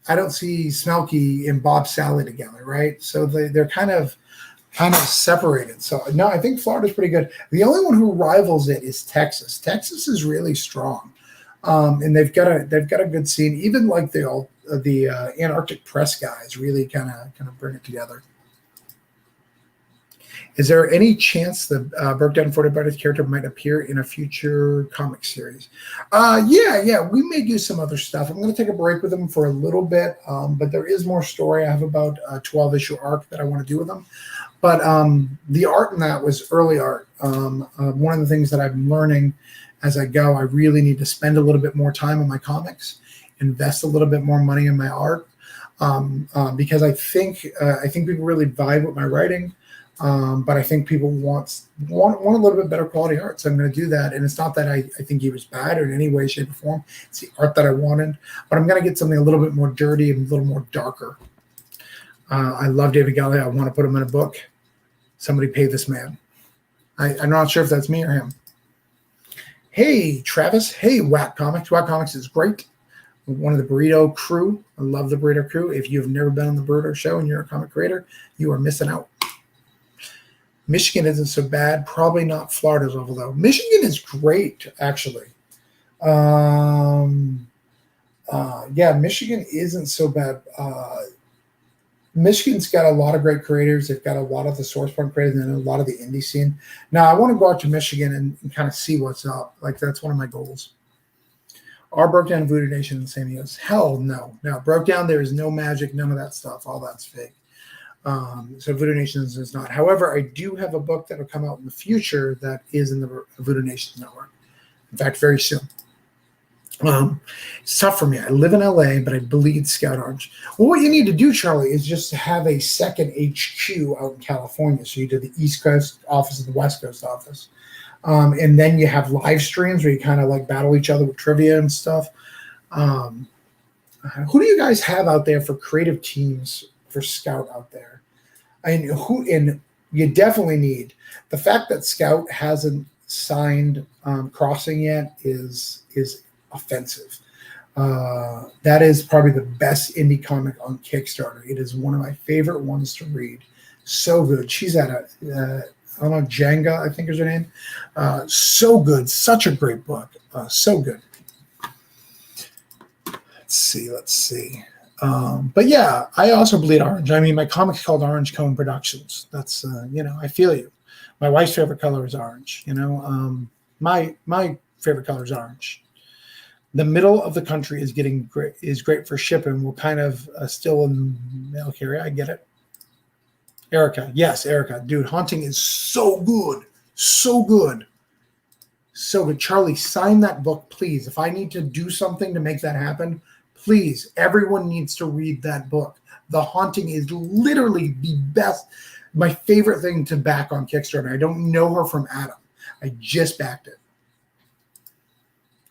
I don't see Smelky and Bob Sally together, right? So they're kind of separated. So no, I think Florida's pretty good. The only one who rivals it is Texas. Texas is really strong, and they've got a good scene. Even like the Antarctic Press guys really kind of bring it together. Is there any chance the broke down photo artist character might appear in a future comic series? Yeah, we may do some other stuff. I'm going to take a break with them for a little bit, but there is more story. I have about a 12-issue arc that I want to do with them. But the art in that was early art. One of the things that I'm learning as I go, I really need to spend a little bit more time on my comics, invest a little bit more money in my art, because I think people really vibe with my writing. But I think people want a little bit better quality art. So I'm going to do that. And it's not that I think he was bad or in any way, shape, or form. It's the art that I wanted. But I'm going to get something a little bit more dirty and a little more darker. I love David Galley. I want to put him in a book. Somebody pay this man. I'm not sure if that's me or him. Hey, Travis. Hey, Whack Comics. Whack Comics is great. One of the Burrito crew. I love the Burrito crew. If you've never been on the Burrito show and you're a comic creator, you are missing out. Michigan isn't so bad. Probably not Florida's level, though. Michigan is great, actually. Yeah, Michigan isn't so bad. Michigan's got a lot of great creators. They've got a lot of the source point creators and a lot of the indie scene. Now, I want to go out to Michigan and kind of see what's up. Like, that's one of my goals. Are Broke Down and Voodoo Nation the same as? Hell no. Now, Broke Down, there is no magic, none of that stuff. All that's fake. So Voodoo Nations is not. However, I do have a book that will come out in the future that is in the Voodoo Nations network. In fact, very soon. It's tough for me. I live in LA, but I bleed Scout Orange. Well, what you need to do, Charlie, is just have a second HQ out in California. So you do the East Coast office and the West Coast office. And then you have live streams where you kind of like battle each other with trivia and stuff. Who do you guys have out there for creative teams for Scout out there? And you definitely need the fact that Scout hasn't signed Crossing yet is offensive. That is probably the best indie comic on Kickstarter. It is one of my favorite ones to read. So good. She's at I don't know, Jenga, I think is her name. So good. Such a great book. So good. Let's see. But yeah, I also bleed orange. I mean, my comic's called Orange Cone Productions. That's, I feel you. My wife's favorite color is orange. My favorite color is orange. The middle of the country is great for shipping. We're kind of still in mail carrier. I get it. Erica. Yes, Erica. Dude, Haunting is so good. So good. So good. Charlie, sign that book, please. If I need to do something to make that happen, please, everyone needs to read that book. The Haunting is literally the best, my favorite thing to back on Kickstarter. I don't know her from Adam. I just backed it.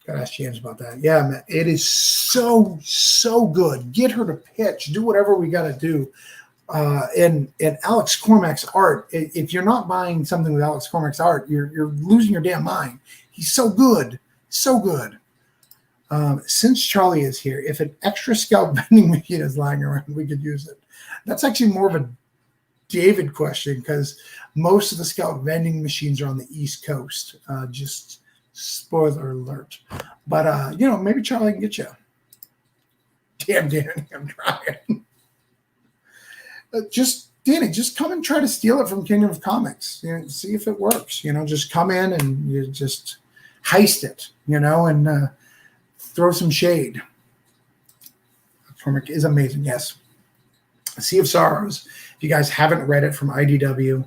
Gotta ask James about that. Yeah, man, it is so good. Get her to pitch. Do whatever we got to do. And Alex Cormack's art, if you're not buying something with Alex Cormack's art, you're losing your damn mind. He's so good. So good. Since Charlie is here, if an extra Scout vending machine is lying around, we could use it. That's actually more of a David question because most of the Scout vending machines are on the East Coast. Just spoiler alert. But, maybe Charlie can get you. Damn, Danny, I'm trying. Danny, just come and try to steal it from Kingdom of Comics. See if it works. Just come in and you just heist it, and throw some shade. Cormac is amazing, yes. Sea of Sorrows. If you guys haven't read it, from IDW,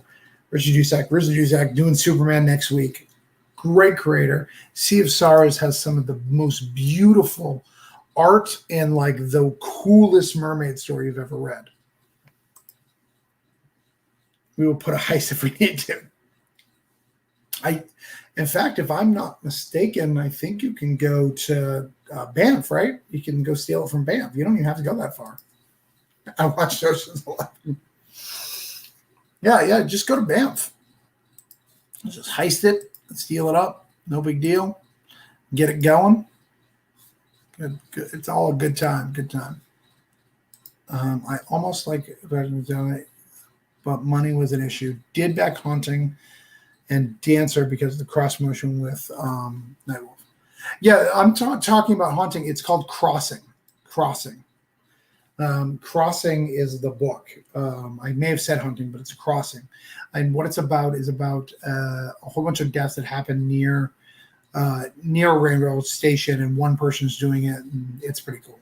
Richard Dusak doing Superman next week. Great creator. Sea of Sorrows has some of the most beautiful art and like the coolest mermaid story you've ever read. We will put a heist if we need to. In fact, if I'm not mistaken, I think you can go to Banff, right? You can go steal it from Banff. You don't even have to go that far. I watched Ocean's 11. Yeah, just go to Banff. Just heist it, steal it up. No big deal. Get it going. Good. It's all a good time. Good time. I almost like it, but money was an issue. Did back Haunting and Dancer because of the cross motion with Nightwolf. Yeah, I'm talking about Haunting. It's called Crossing. Crossing is the book. I may have said hunting, but it's Crossing. And what it's about is about a whole bunch of deaths that happen near a railroad station, and one person's doing it, and it's pretty cool.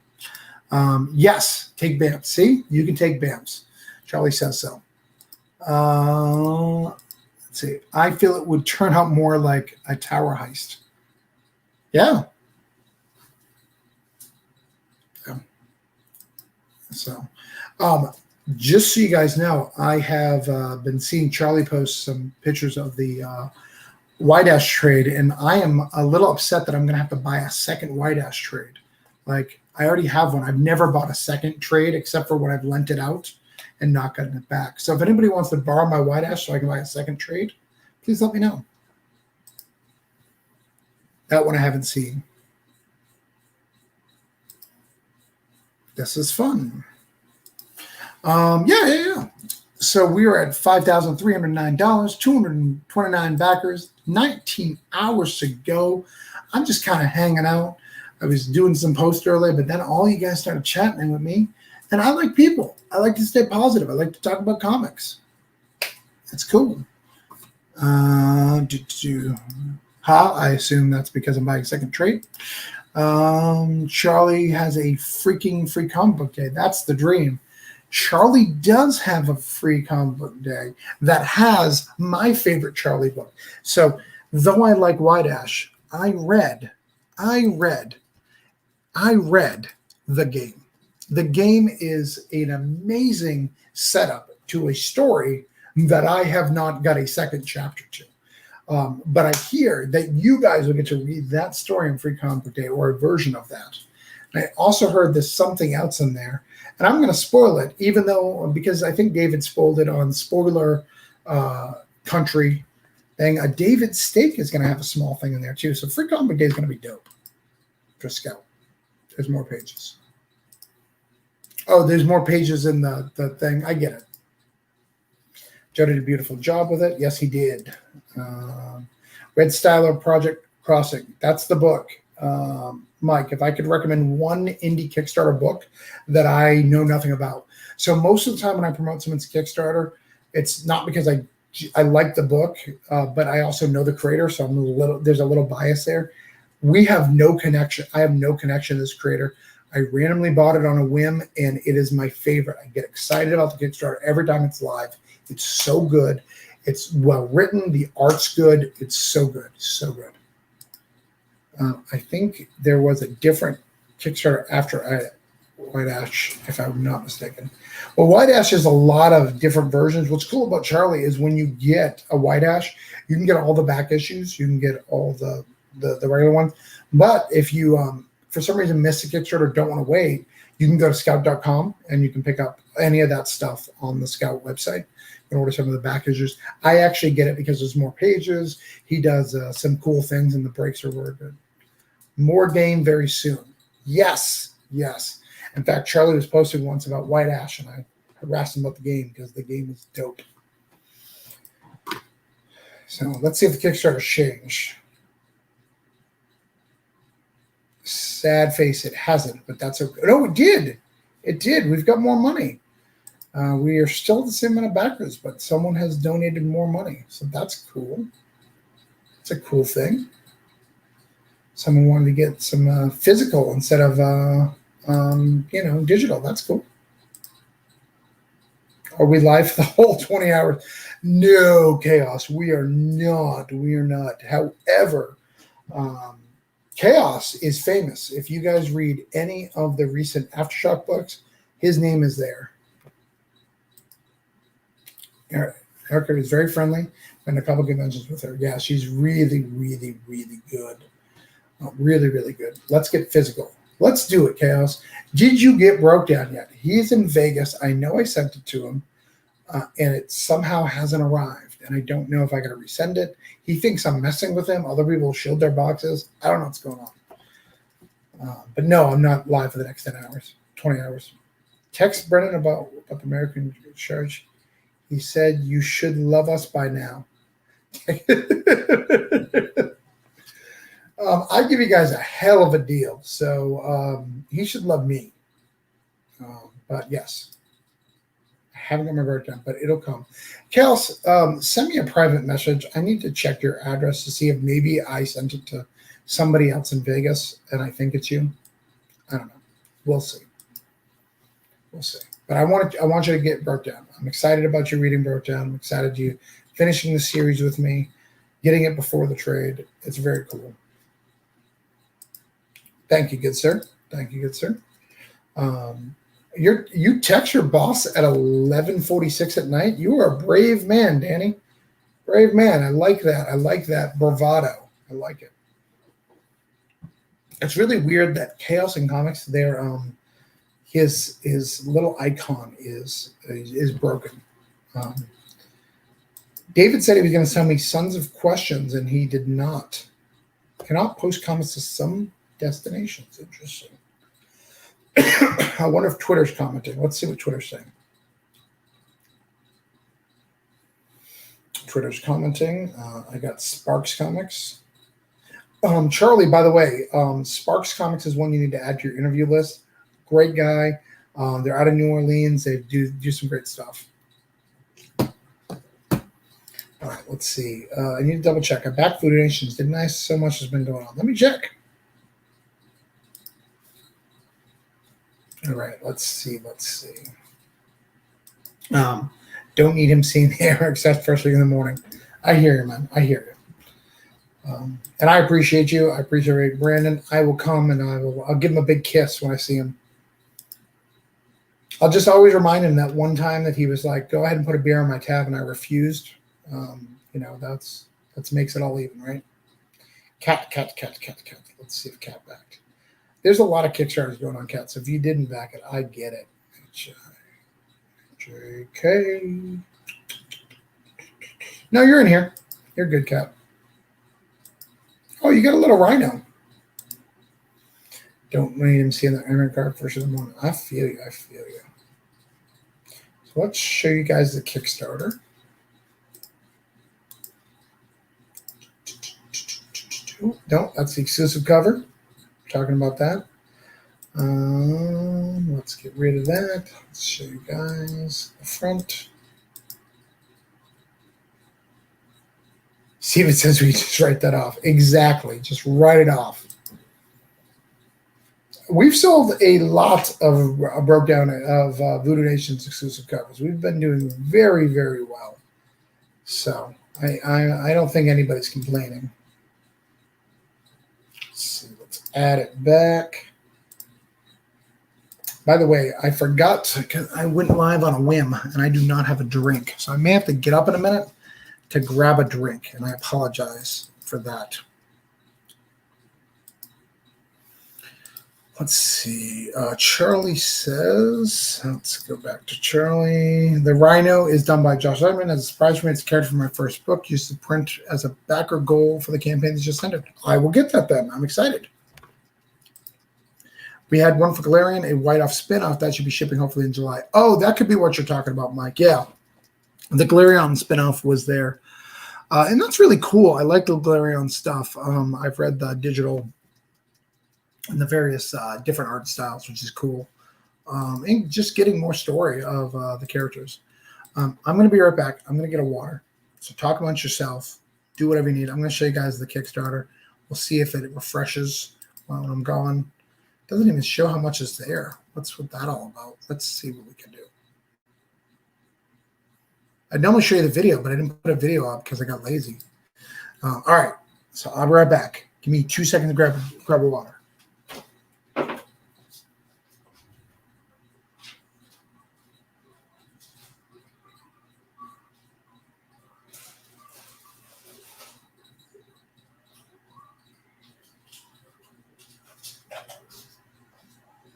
Yes, take BAMs. See, you can take BAMs. Charlie says so. Let's see. I feel it would turn out more like a tower heist. Yeah. So, just so you guys know, I have been seeing Charlie post some pictures of the White Ash trade, and I am a little upset that I'm going to have to buy a second White Ash trade. Like, I already have one. I've never bought a second trade except for when I've lent it out and not gotten it back. So if anybody wants to borrow my White Ash so I can buy a second trade, please let me know. That one I haven't seen. This is fun. Yeah. So we are at $5,309, 229 backers, 19 hours to go. I'm just kind of hanging out. I was doing some posts earlier, but then all you guys started chatting with me. And I like people. I like to stay positive. I like to talk about comics. It's cool. I assume that's because I'm buying a second trade. Charlie has a freaking free comic book day. That's the dream. Charlie does have a free comic book day that has my favorite Charlie book. So though I like White Ash, I read The Game. The Game is an amazing setup to a story that I have not got a second chapter to. But I hear that you guys will get to read that story on Free Comic Book Day, or a version of that. And I also heard there's something else in there, and I'm going to spoil it, because I think David spoiled it on Spoiler Country thing. David Stake is going to have a small thing in there too. So Free Comic Book Day is going to be dope for Scout. There's more pages. Oh, there's more pages in the thing. I get it. Joe did a beautiful job with it. Yes, he did. Red Styler Project Crossing. That's the book. Mike, if I could recommend one indie Kickstarter book that I know nothing about. So most of the time when I promote someone's Kickstarter, it's not because I like the book, but I also know the creator, so there's a little bias there. We have no connection. I have no connection to this creator. I randomly bought it on a whim, and it is my favorite. I get excited about the Kickstarter every time it's live. It's so good. It's well written. The art's good. It's so good. So good. I think there was a different Kickstarter after White Ash, if I'm not mistaken. Well, White Ash has a lot of different versions. What's cool about Charlie is when you get a White Ash, you can get all the back issues. You can get all the regular ones. But if you, for some reason, miss the Kickstarter, don't want to wait, you can go to scout.com and you can pick up any of that stuff on the Scout website and order some of the back issues. I actually get it because there's more pages. He does some cool things, and the breaks are really good. More game very soon. Yes. In fact, Charlie was posting once about White Ash, and I harassed him about the game because the game is dope. So let's see if the Kickstarter changed. Sad face, it hasn't, but that's okay. No, it did. It did. We've got more money. We are still the same amount of backers, but someone has donated more money. So that's cool. It's a cool thing. Someone wanted to get some physical instead of, digital. That's cool. Are we live for the whole 20 hours? No, Chaos. We are not. However, Chaos is famous. If you guys read any of the recent Aftershock books, his name is there. Erica is very friendly, and a couple of conventions with her. Yeah, she's really, really, really good. Really, really good. Let's get physical. Let's do it, Chaos. Did you get Broke Down yet? He's in Vegas. I know I sent it to him, and it somehow hasn't arrived, and I don't know if I got to resend it. He thinks I'm messing with him. Other people shield their boxes. I don't know what's going on. But no, I'm not live for the next 10 hours, 20 hours. Text Brennan about the American Church. He said, you should love us by now. I give you guys a hell of a deal. So he should love me. But yes, I haven't got my breakdown, but it'll come. Chaos, send me a private message. I need to check your address to see if maybe I sent it to somebody else in Vegas, and I think it's you. I don't know. We'll see. We'll see. But I want you to get broke down. I'm excited about you reading broke down. I'm excited you finishing the series with me, getting it before the trade. It's very cool. Thank you, good sir. Thank you, good sir. You text your boss at 11:46 at night. You are a brave man, Danny. Brave man. I like that. I like that bravado. I like it. It's really weird that Chaos in Comics, their his little icon is broken. David said he was going to send me Sons of Questions, and he did not. Cannot post comments to some destinations. Interesting. I wonder if Twitter's commenting. Let's see what Twitter's saying. Twitter's commenting. I got Sparks Comics. Charlie, by the way, Sparks Comics is one you need to add to your interview list. Great guy. They're out of New Orleans. They do some great stuff. All right, let's see. I need to double check. I backed Voodoo Nations, didn't I? So much has been going on. Let me check. All right, let's see. Don't need him seeing the air except first thing in the morning. I hear you, man. I hear you. And I appreciate you. I appreciate Brandon. I will come and I'll give him a big kiss when I see him. I'll just always remind him that one time that he was like, "Go ahead and put a beer on my tab," and I refused. That's makes it all even, right? Cat. Let's see if Cat backed. There's a lot of Kickstarters going on, Cat. So if you didn't back it, I get it. JK. No, you're in here. You're good, Cat. Oh, you got a little rhino. Don't need him seeing the iron card first in the morning. I feel you. So let's show you guys the Kickstarter. No, that's the exclusive cover. Talking about that. Let's get rid of that. Let's show you guys the front. See if it says we just write that off. Exactly. Just write it off. We've sold a lot of broke down of Voodoo Nations exclusive covers. We've been doing very, very well. So I don't think anybody's complaining. Let's see. Let's add it back. By the way, I forgot because I went live on a whim and I do not have a drink. So I may have to get up in a minute to grab a drink, and I apologize for that. Let's see. Charlie says, let's go back to Charlie. The Rhino is done by Josh Edmond. As a surprise for me, it's a character from my first book. Used to print as a backer goal for the campaign that just ended. I will get that then. I'm excited. We had one for Galarian, a white-off spin-off that should be shipping hopefully in July. Oh, that could be what you're talking about, Mike. Yeah. The Galarian spin-off was there. And that's really cool. I like the Galarian stuff. I've read the digital and the various different art styles, which is cool. And just getting more story of the characters. I'm going to be right back. I'm going to get a water. So talk amongst yourself. Do whatever you need. I'm going to show you guys the Kickstarter. We'll see if it refreshes while I'm gone. Doesn't even show how much is there. What's that all about? Let's see what we can do. I'd normally show you the video, but I didn't put a video up because I got lazy. All right, so I'll be right back. Give me 2 seconds to grab a water.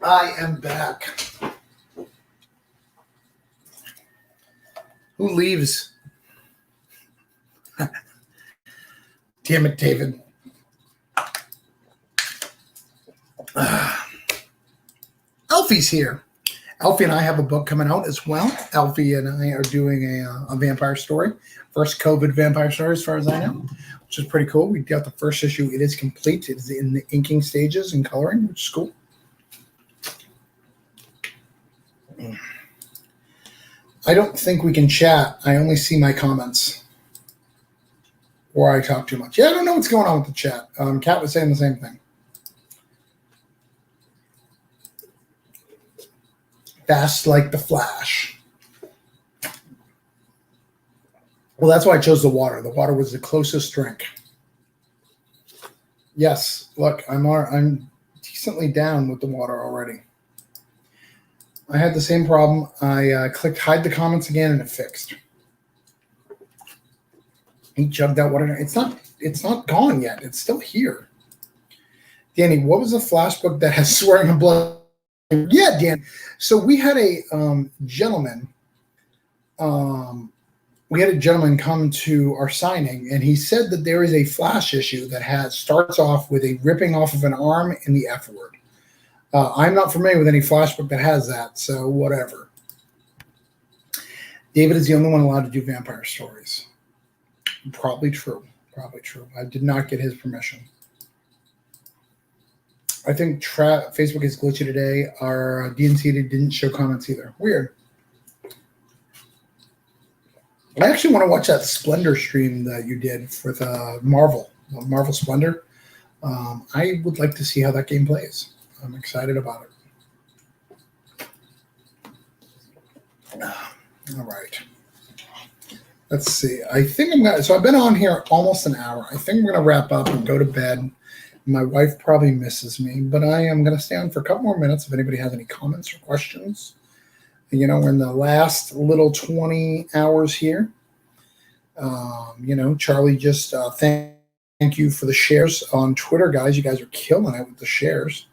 I am back. Who leaves? Damn it, David. Alfie's here. Alfie and I have a book coming out as well. Alfie and I are doing a vampire story. First COVID vampire story as far as I know, which is pretty cool. We got the first issue. It is complete. It is in the inking stages and coloring, which is cool. I don't think we can chat. I only see my comments. Or I talk too much. Yeah, I don't know what's going on with the chat. Kat was saying the same thing. Fast like the Flash. Well, that's why I chose the water. The water was the closest drink. Yes, look, I'm decently down with the water already. I had the same problem. I clicked hide the comments again, and it fixed. He chugged that water. It's not gone yet. It's still here. Danny, what was the flash book that has swearing and blood? Yeah, Dan. So we had a gentleman. We had a gentleman come to our signing, and he said that there is a flash issue that starts off with a ripping off of an arm in the F word. I'm not familiar with any flash book that has that, so whatever. David is the only one allowed to do vampire stories. Probably true. Probably true. I did not get his permission. I think Facebook is glitchy today. Our DNC didn't show comments either. Weird. I actually want to watch that Splendor stream that you did for the Marvel Splendor. I would like to see how that game plays. I'm excited about it. All right. Let's see. I think so I've been on here almost an hour. I think I'm going to wrap up and go to bed. My wife probably misses me, but I am going to stay on for a couple more minutes if anybody has any comments or questions. You know, we're in the last little 20 hours here. Charlie just thank you for the shares on Twitter, guys. You guys are killing it with the shares.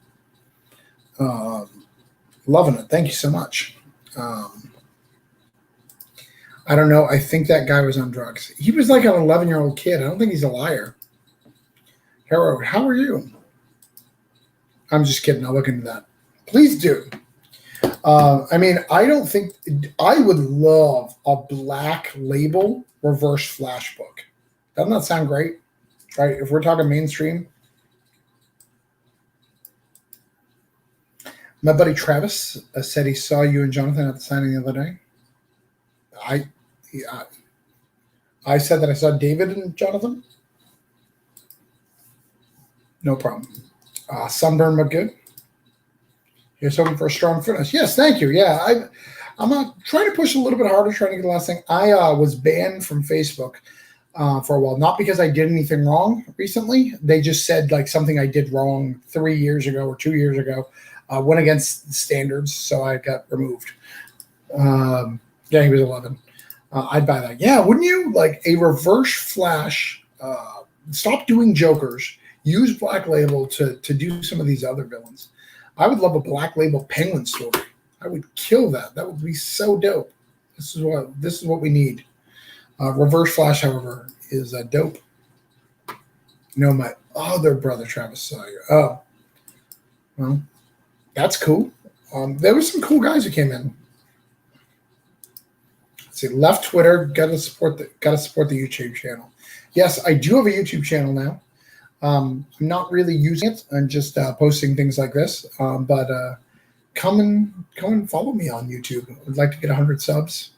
Loving it. Thank you so much. I don't know. I think that guy was on drugs. He was like an 11-year-old kid. I don't think he's a liar. Harold, how are you? I'm just kidding. I'll look into that. Please do. I would love a black label reverse flash book. Doesn't that sound great? Right? If we're talking mainstream. My buddy Travis said he saw you and Jonathan at the signing the other day. I said that I saw David and Jonathan. No problem. Sunburn but good. Here's hoping for a strong finish. Yes, thank you. Yeah, I'm trying to push a little bit harder, trying to get the last thing. I was banned from Facebook for a while, not because I did anything wrong recently. They just said like something I did wrong 3 years ago or 2 years ago went against the standards, so I got removed. Yeah, he was 11. I'd buy that. Yeah, wouldn't you? Like a reverse flash. Stop doing Jokers. Use Black Label to do some of these other villains. I would love a Black Label Penguin story. I would kill that. That would be so dope. This is what we need. Reverse Flash, however, is dope. No, my other brother Travis saw you. Oh, well, that's cool. There were some cool guys who came in. Let's see, left Twitter. Gotta support the YouTube channel. Yes, I do have a YouTube channel now. I'm not really using it. I'm just posting things like this. But come and follow me on YouTube. I'd like to get 100 subs.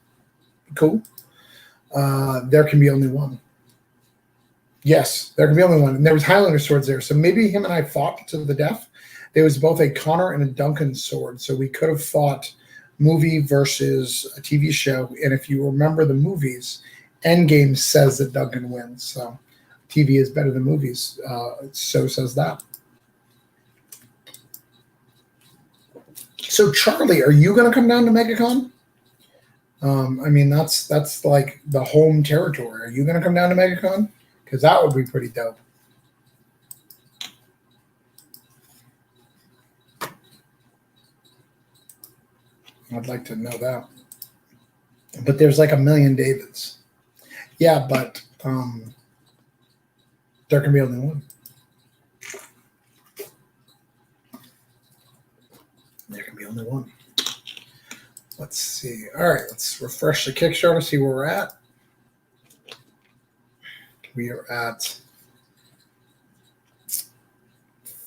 Cool. There can be only one. Yes, there can be only one. And there was Highlander swords there. So maybe him and I fought to the death. There was both a Connor and a Duncan sword. So we could have fought movie versus a TV show. And if you remember the movies, Endgame says that Duncan wins. So TV is better than movies. So says that. So Charlie, are you going to come down to MegaCon? That's like the home territory. Are you going to come down to MegaCon? Because that would be pretty dope. I'd like to know that. But there's like a million Davids. Yeah, but there can be only one. There can be only one. Let's see. All right, let's refresh the Kickstarter, see where we're at. We are at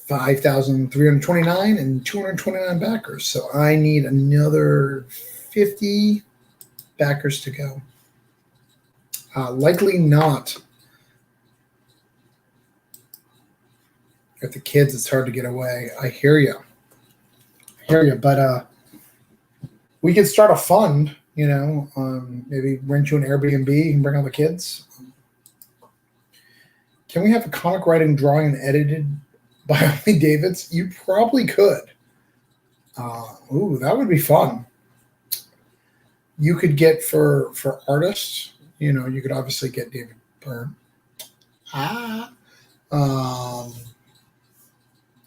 5,329 and 229 backers. So I need another 50. backers to go. Likely not. With the kids, it's hard to get away. I hear you. But we could start a fund, maybe rent you an Airbnb and bring all the kids. Can we have a comic writing, drawing, and edited by Harley Davidson? You probably could. Ooh, that would be fun. You could get for artists, you could obviously get David Byrne.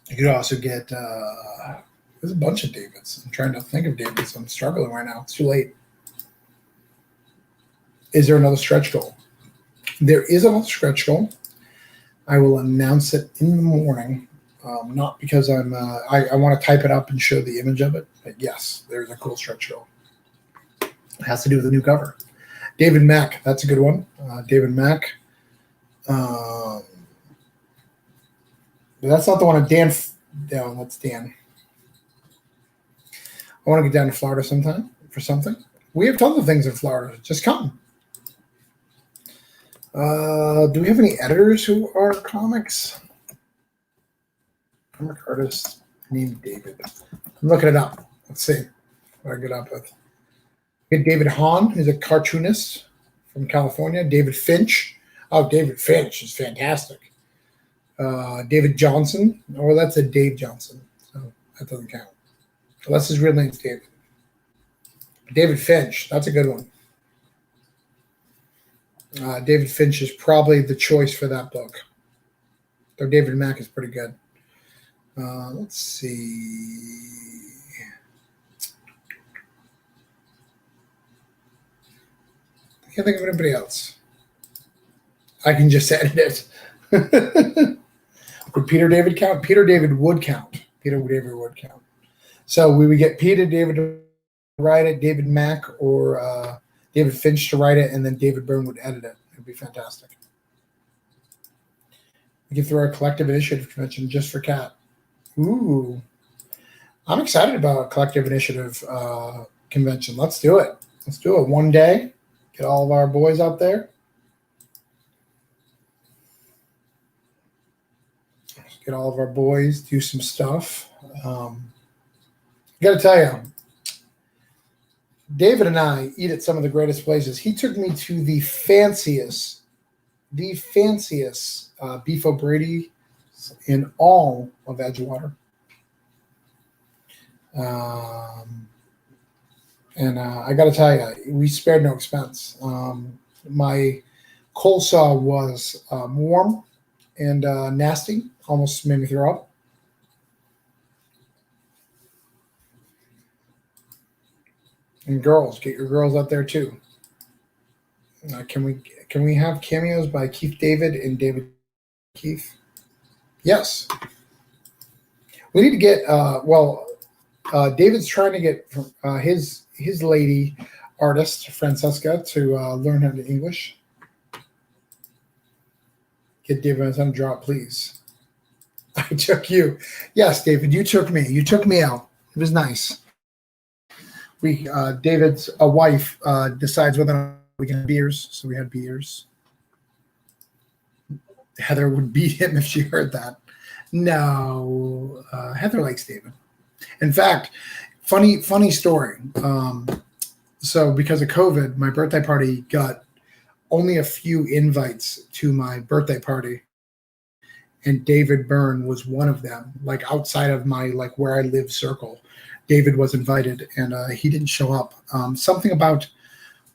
You could also get there's a bunch of Davids. I'm trying to think of Davids. I'm struggling right now. It's too late. Is there another stretch goal? There is another stretch goal. I will announce it in the morning. Not because I want to type it up and show the image of it, but yes, there's a cool stretch goal. It has to do with the new cover. David Mack, that's a good one. David Mack. But that's not the one of Dan. No, that's Dan. I want to get down to Florida sometime for something. We have tons of things in Florida. Just come. Do we have any editors who are comics? Comic artist named David. I'm looking it up. Let's see what I get up with. We get David Hahn, who's a cartoonist from California. David Finch. Oh, David Finch is fantastic. David Johnson. Oh, well, that's a Dave Johnson, so that doesn't count. Unless his real name's David. David Finch. That's a good one. David Finch is probably the choice for that book. Though David Mack is pretty good. Let's see. I can't think of anybody else. I can just edit it. Would Peter David count? Peter David would count. Peter David would count. So we would get Peter David to write it, David Mack or David Finch to write it, and then David Byrne would edit it. It would be fantastic. We could throw a collective initiative convention just for Cat. Ooh. I'm excited about a collective initiative convention. Let's do it. Let's do it one day. Get all of our boys out there. Get all of our boys, do some stuff. I got to tell you, David and I eat at some of the greatest places. He took me to the fanciest Beef O'Brady in all of Edgewater. And I got to tell you, we spared no expense. My coleslaw was warm and nasty, almost made me throw up. And girls, get your girls out there too. Can we have cameos by Keith David and David Keith? Yes. We need to get David's trying to get his lady artist Francesca to learn how to English. Get David on a drop, please. I took you. Yes, David, you took me. You took me out. It was nice. David's wife decides whether or not we can have beers, so we had beers. Heather would beat him if she heard that. No, Heather likes David. In fact, funny story. So because of COVID, my birthday party got only a few invites to my birthday party, and David Byrne was one of them. Like outside of my where I live circle, David was invited, and he didn't show up. Something about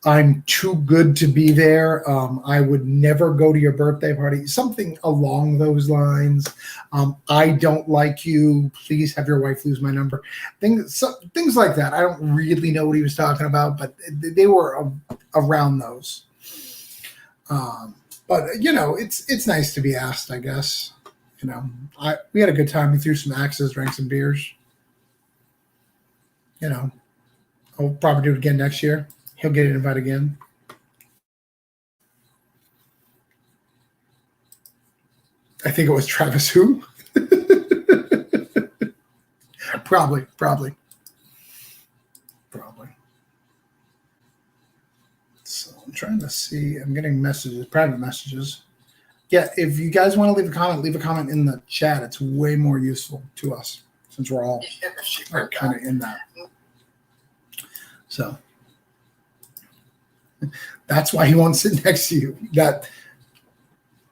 I'm too good to be there. I would never go to your birthday party. Something along those lines. I don't like you. Please have your wife lose my number. Things like that. I don't really know what he was talking about, but they were around those. But it's nice to be asked, I guess. We had a good time. We threw some axes, drank some beers. I'll probably do it again next year. He'll get an invite again. I think it was Travis who? Probably. I'm trying to see. I'm getting messages, private messages. Yeah, if you guys want to leave a comment in the chat. It's way more useful to us since we're all kind of in that. So that's why he won't sit next to you.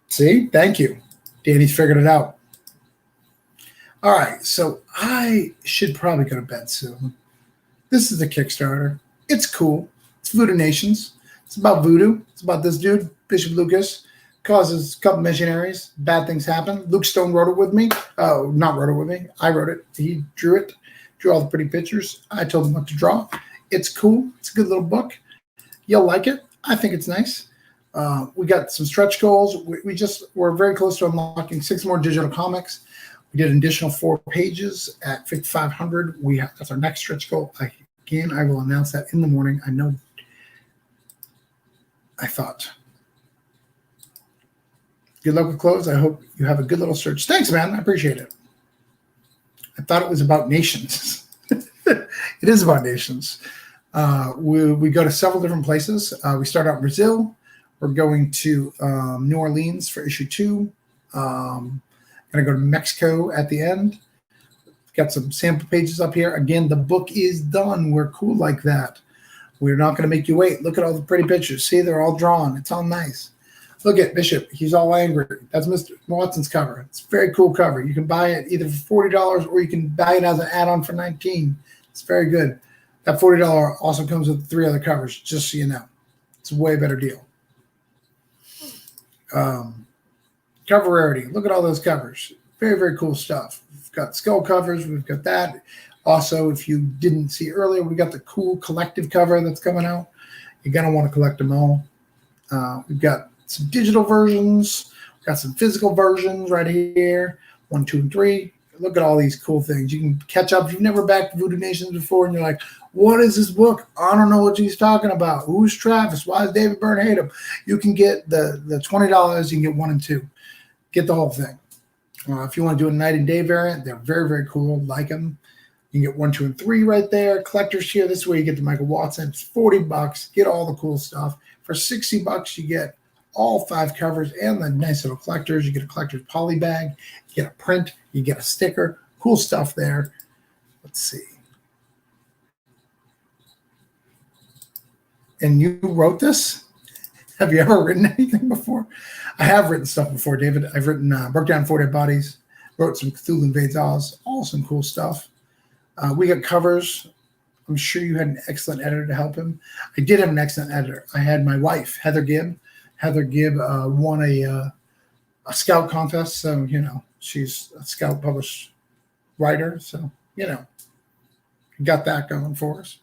See, thank you. Danny's figured it out. All right, so I should probably go to bed soon. This is the Kickstarter. It's cool. It's Voodoo Nations. It's about voodoo. It's about this dude, Bishop Lucas, causes a couple missionaries. Bad things happen. Luke Stone wrote it with me. Oh, not wrote it with me. I wrote it. He drew it, drew all the pretty pictures. I told him what to draw. It's cool. It's a good little book. You'll like it. I think it's nice. We got some stretch goals. We're very close to unlocking 6 more digital comics. We did an additional 4 pages at 5,500. That's our next stretch goal. Again, I will announce that in the morning. I thought. Good luck with clothes. I hope you have a good little search. Thanks, man. I appreciate it. I thought it was about nations. It is about nations. We go to several different places. We start out in Brazil. We're going to New Orleans for issue 2. Going to go to Mexico at the end. Got some sample pages up here. Again, the book is done. We're cool like that. We're not going to make you wait. Look at all the pretty pictures. See, they're all drawn. It's all nice. Look at Bishop. He's all angry. That's Mr. Watson's cover. It's a very cool cover. You can buy it either for $40 or you can buy it as an add-on for $19. It's very good. That $40 also comes with 3 other covers, just so you know. It's a way better deal. Cover rarity. Look at all those covers. Very, very cool stuff. We've got skull covers. We've got that. Also, if you didn't see earlier, we got the cool collective cover that's coming out. You're going to want to collect them all. We've got some digital versions. We've got some physical versions right here. 1, 2, and 3. Look at all these cool things. You can catch up. If you've never backed Voodoo Nations before and you're like, what is this book? I don't know what he's talking about. Who's Travis? Why does David Byrne hate him? You can get the $20. You can get 1 and 2. Get the whole thing. If you want to do a night and day variant, they're very, very cool. Like them. You can get 1, 2, and 3 right there. Collectors here. This way you get the Michael Watson. It's $40. Get all the cool stuff. For $60, you get all 5 covers and the nice little collectors. You get a collector's poly bag. You get a print. You get a sticker. Cool stuff there. Let's see. And you wrote this? Have you ever written anything before? I have written stuff before, David. I've written, broke down 4 Dead Bodies, wrote some Cthulhu Invades Oz, all some cool stuff. We got covers. I'm sure you had an excellent editor to help him. I did have an excellent editor. I had my wife, Heather Gibb. Heather Gibb won a Scout contest, so, you know, she's a Scout published writer, so, you know, got that going for us.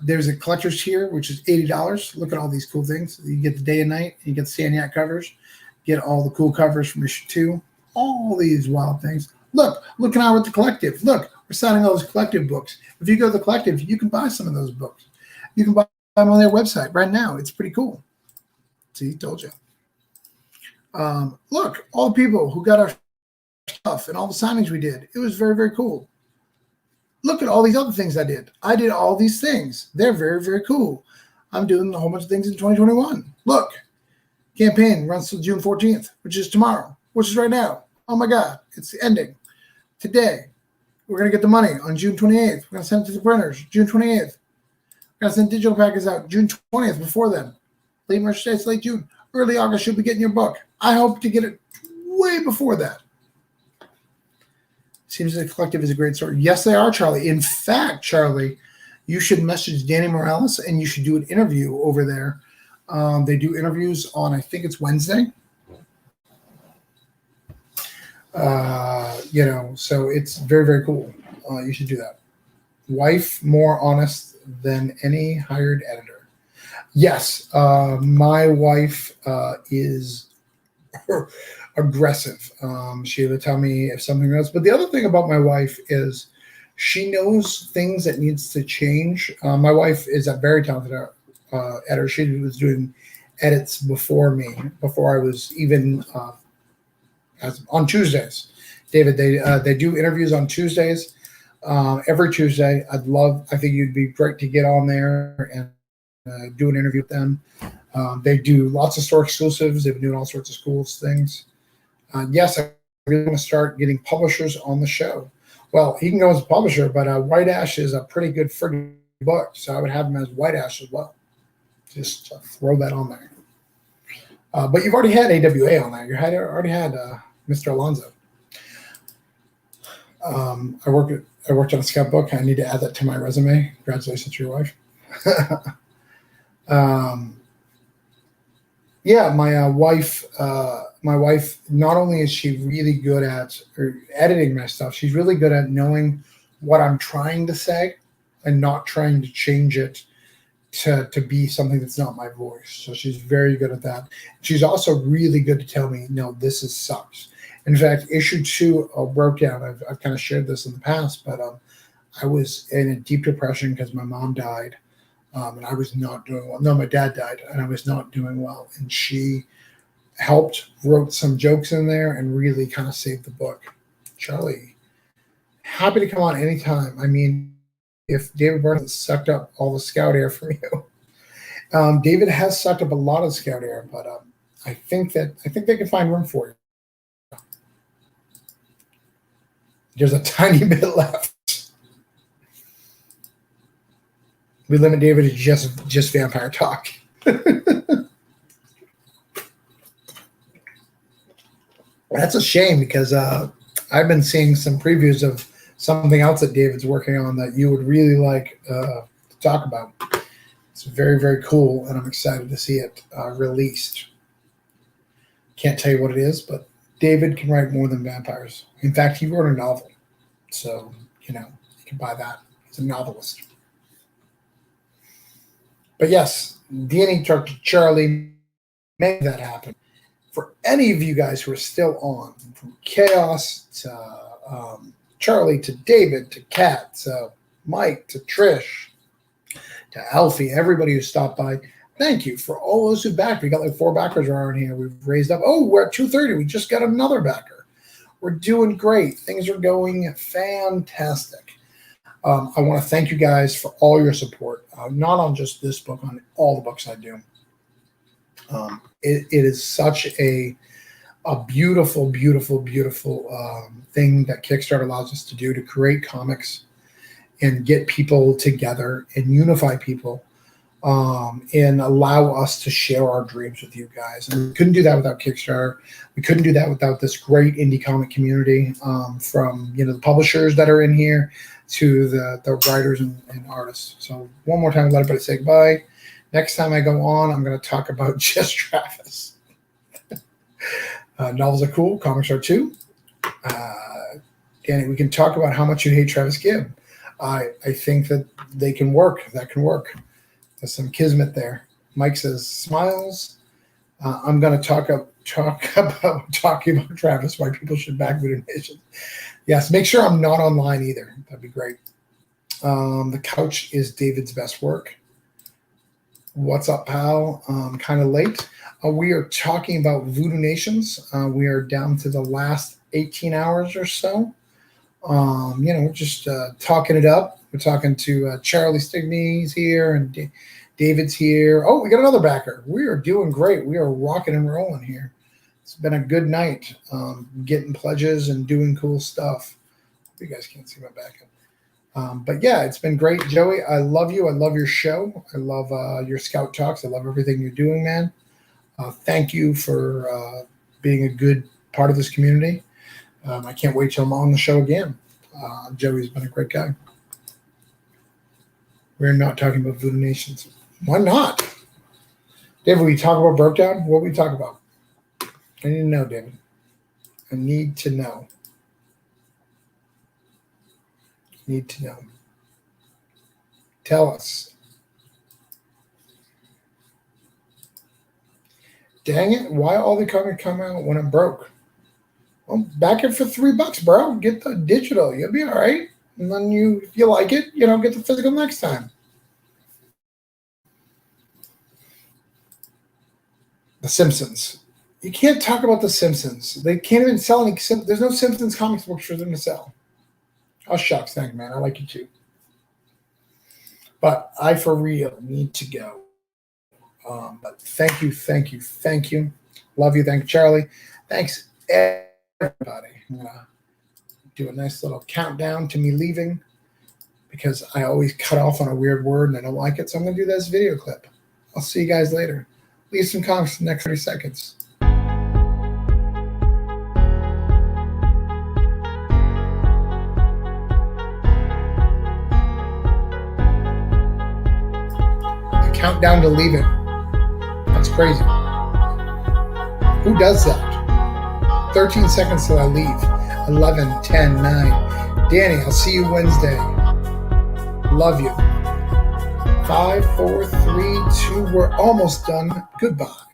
There's a collector's tier, which is $80. Look at all these cool things. You get the day and night. You get the Staniak covers. Get all the cool covers from issue 2. All these wild things. Look now at the collective. Look, we're signing all those collective books. If you go to the collective, you can buy some of those books. You can buy them on their website right now. It's pretty cool. See, told you. Look, all the people who got our stuff and all the signings we did. It was very, very cool. Look at all these other things I did. I did all these things. They're very, very cool. I'm doing a whole bunch of things in 2021. Look, campaign runs till June 14th, which is tomorrow, which is right now. Oh my God, it's ending. Today, we're going to get the money on June 28th. We're going to send it to the printers June 28th. We're going to send digital packets out June 20th before then. Late March, late June. Early August, you'll be getting your book. I hope to get it way before that. Seems like the collective is a great story. Yes, they are, Charlie. In fact, Charlie, you should message Danny Morales and you should do an interview over there. They do interviews on, I think it's Wednesday. You know, so it's very, very cool. You should do that. Wife more honest than any hired editor. Yes, my wife is aggressive. She would tell me if something else. But the other thing about my wife is she knows things that needs to change. My wife is a very talented editor. She was doing edits before me, before I was even on Tuesdays. David, they do interviews on Tuesdays. Every Tuesday. I think you'd be great to get on there and do an interview with them. They do lots of store exclusives. They've been doing all sorts of cool things. Yes, I really want to start getting publishers on the show. Well, he can go as a publisher, but White Ash is a pretty good friggin' book, so I would have him as White Ash as well. Just throw that on there. But you've already had AWA on there. You already had Mr. Alonzo. I worked on a scout book. I need to add that to my resume. Congratulations to your wife. Yeah, my wife. Not only is she really good at editing my stuff, she's really good at knowing what I'm trying to say and not trying to change it to be something that's not my voice. So she's very good at that. She's also really good to tell me, no, this is sucks. In fact, issue 2 broke down. I've kind of shared this in the past, but I was in a deep depression because my mom died, and I was not doing well. No, my dad died, and I was not doing well. And she helped, wrote some jokes in there, and really kind of saved the book. Charlie, happy to come on anytime. I mean, if David Burns sucked up all the scout air from you, David has sucked up a lot of scout air, but I think they can find room for you. There's a tiny bit left. We limit David to just vampire talk. That's a shame because I've been seeing some previews of something else that David's working on that you would really like to talk about. It's very, very cool, and I'm excited to see it released. Can't tell you what it is, but David can write more than vampires. In fact, he wrote a novel. So, you can buy that. He's a novelist. But yes, DNA talk to Charlie, make that happen. For any of you guys who are still on, from Chaos to Charlie to David to Kat to Mike to Trish to Alfie, everybody who stopped by, thank you for all those who backed. We got like 4 backers around here. We've raised up. Oh, we're at 230. We just got another backer. We're doing great. Things are going fantastic. I want to thank you guys for all your support, not on just this book, on all the books I do. It is such a beautiful, beautiful, beautiful thing that Kickstarter allows us to do, to create comics and get people together and unify people, and allow us to share our dreams with you guys. And we couldn't do that without Kickstarter. We couldn't do that without this great indie comic community, from the publishers that are in here to the writers and artists. So one more time, let everybody say goodbye. Next time I go on, I'm going to talk about just Travis. Novels are cool. Comics are too. Danny, we can talk about how much you hate Travis Gibb. I think that they can work. That can work. There's some kismet there. Mike says, smiles. I'm going to talk about talking about Travis, why people should back Voodoo Nations. Yes, make sure I'm not online either. That'd be great. The couch is David's best work. What's up, pal? Kind of late. We are talking about Voodoo Nations. We are down to the last 18 hours or so. We're just talking it up. We're talking to Charlie Stigney's here, and David's here. Oh, we got another backer. We are doing great. We are rocking and rolling here. It's been a good night, getting pledges and doing cool stuff. You guys can't see my back end. But yeah, it's been great, Joey. I love you. I love your show. I love your Scout Talks. I love everything you're doing, man. Thank you for being a good part of this community. I can't wait till I'm on the show again. Joey's been a great guy. We're not talking about Voodoo Nations. Why not? David, we talk about Brokedown? What we talk about? I need to know, David. I need to know. Need to know. Tell us. Dang it. Why all the comics come out when I'm broke? Well, back it for $3, bro. Get the digital. You'll be all right. And then if you like it, get the physical next time. The Simpsons. You can't talk about The Simpsons. They can't even sell any. There's no Simpsons comics books for them to sell. Oh, shucks. Thank you, man. I like you too. But I, for real, need to go. But thank you, thank you, thank you. Love you. Thank you, Charlie. Thanks, everybody. I'm going to do a nice little countdown to me leaving because I always cut off on a weird word and I don't like it. So I'm going to do this video clip. I'll see you guys later. Leave some comments in the next 30 seconds. The countdown to leaving. That's crazy. Who does that? 13 seconds till I leave. 11, 10, 9. Danny, I'll see you Wednesday. Love you. 5, 4, 3, 2. We're almost done. Goodbye.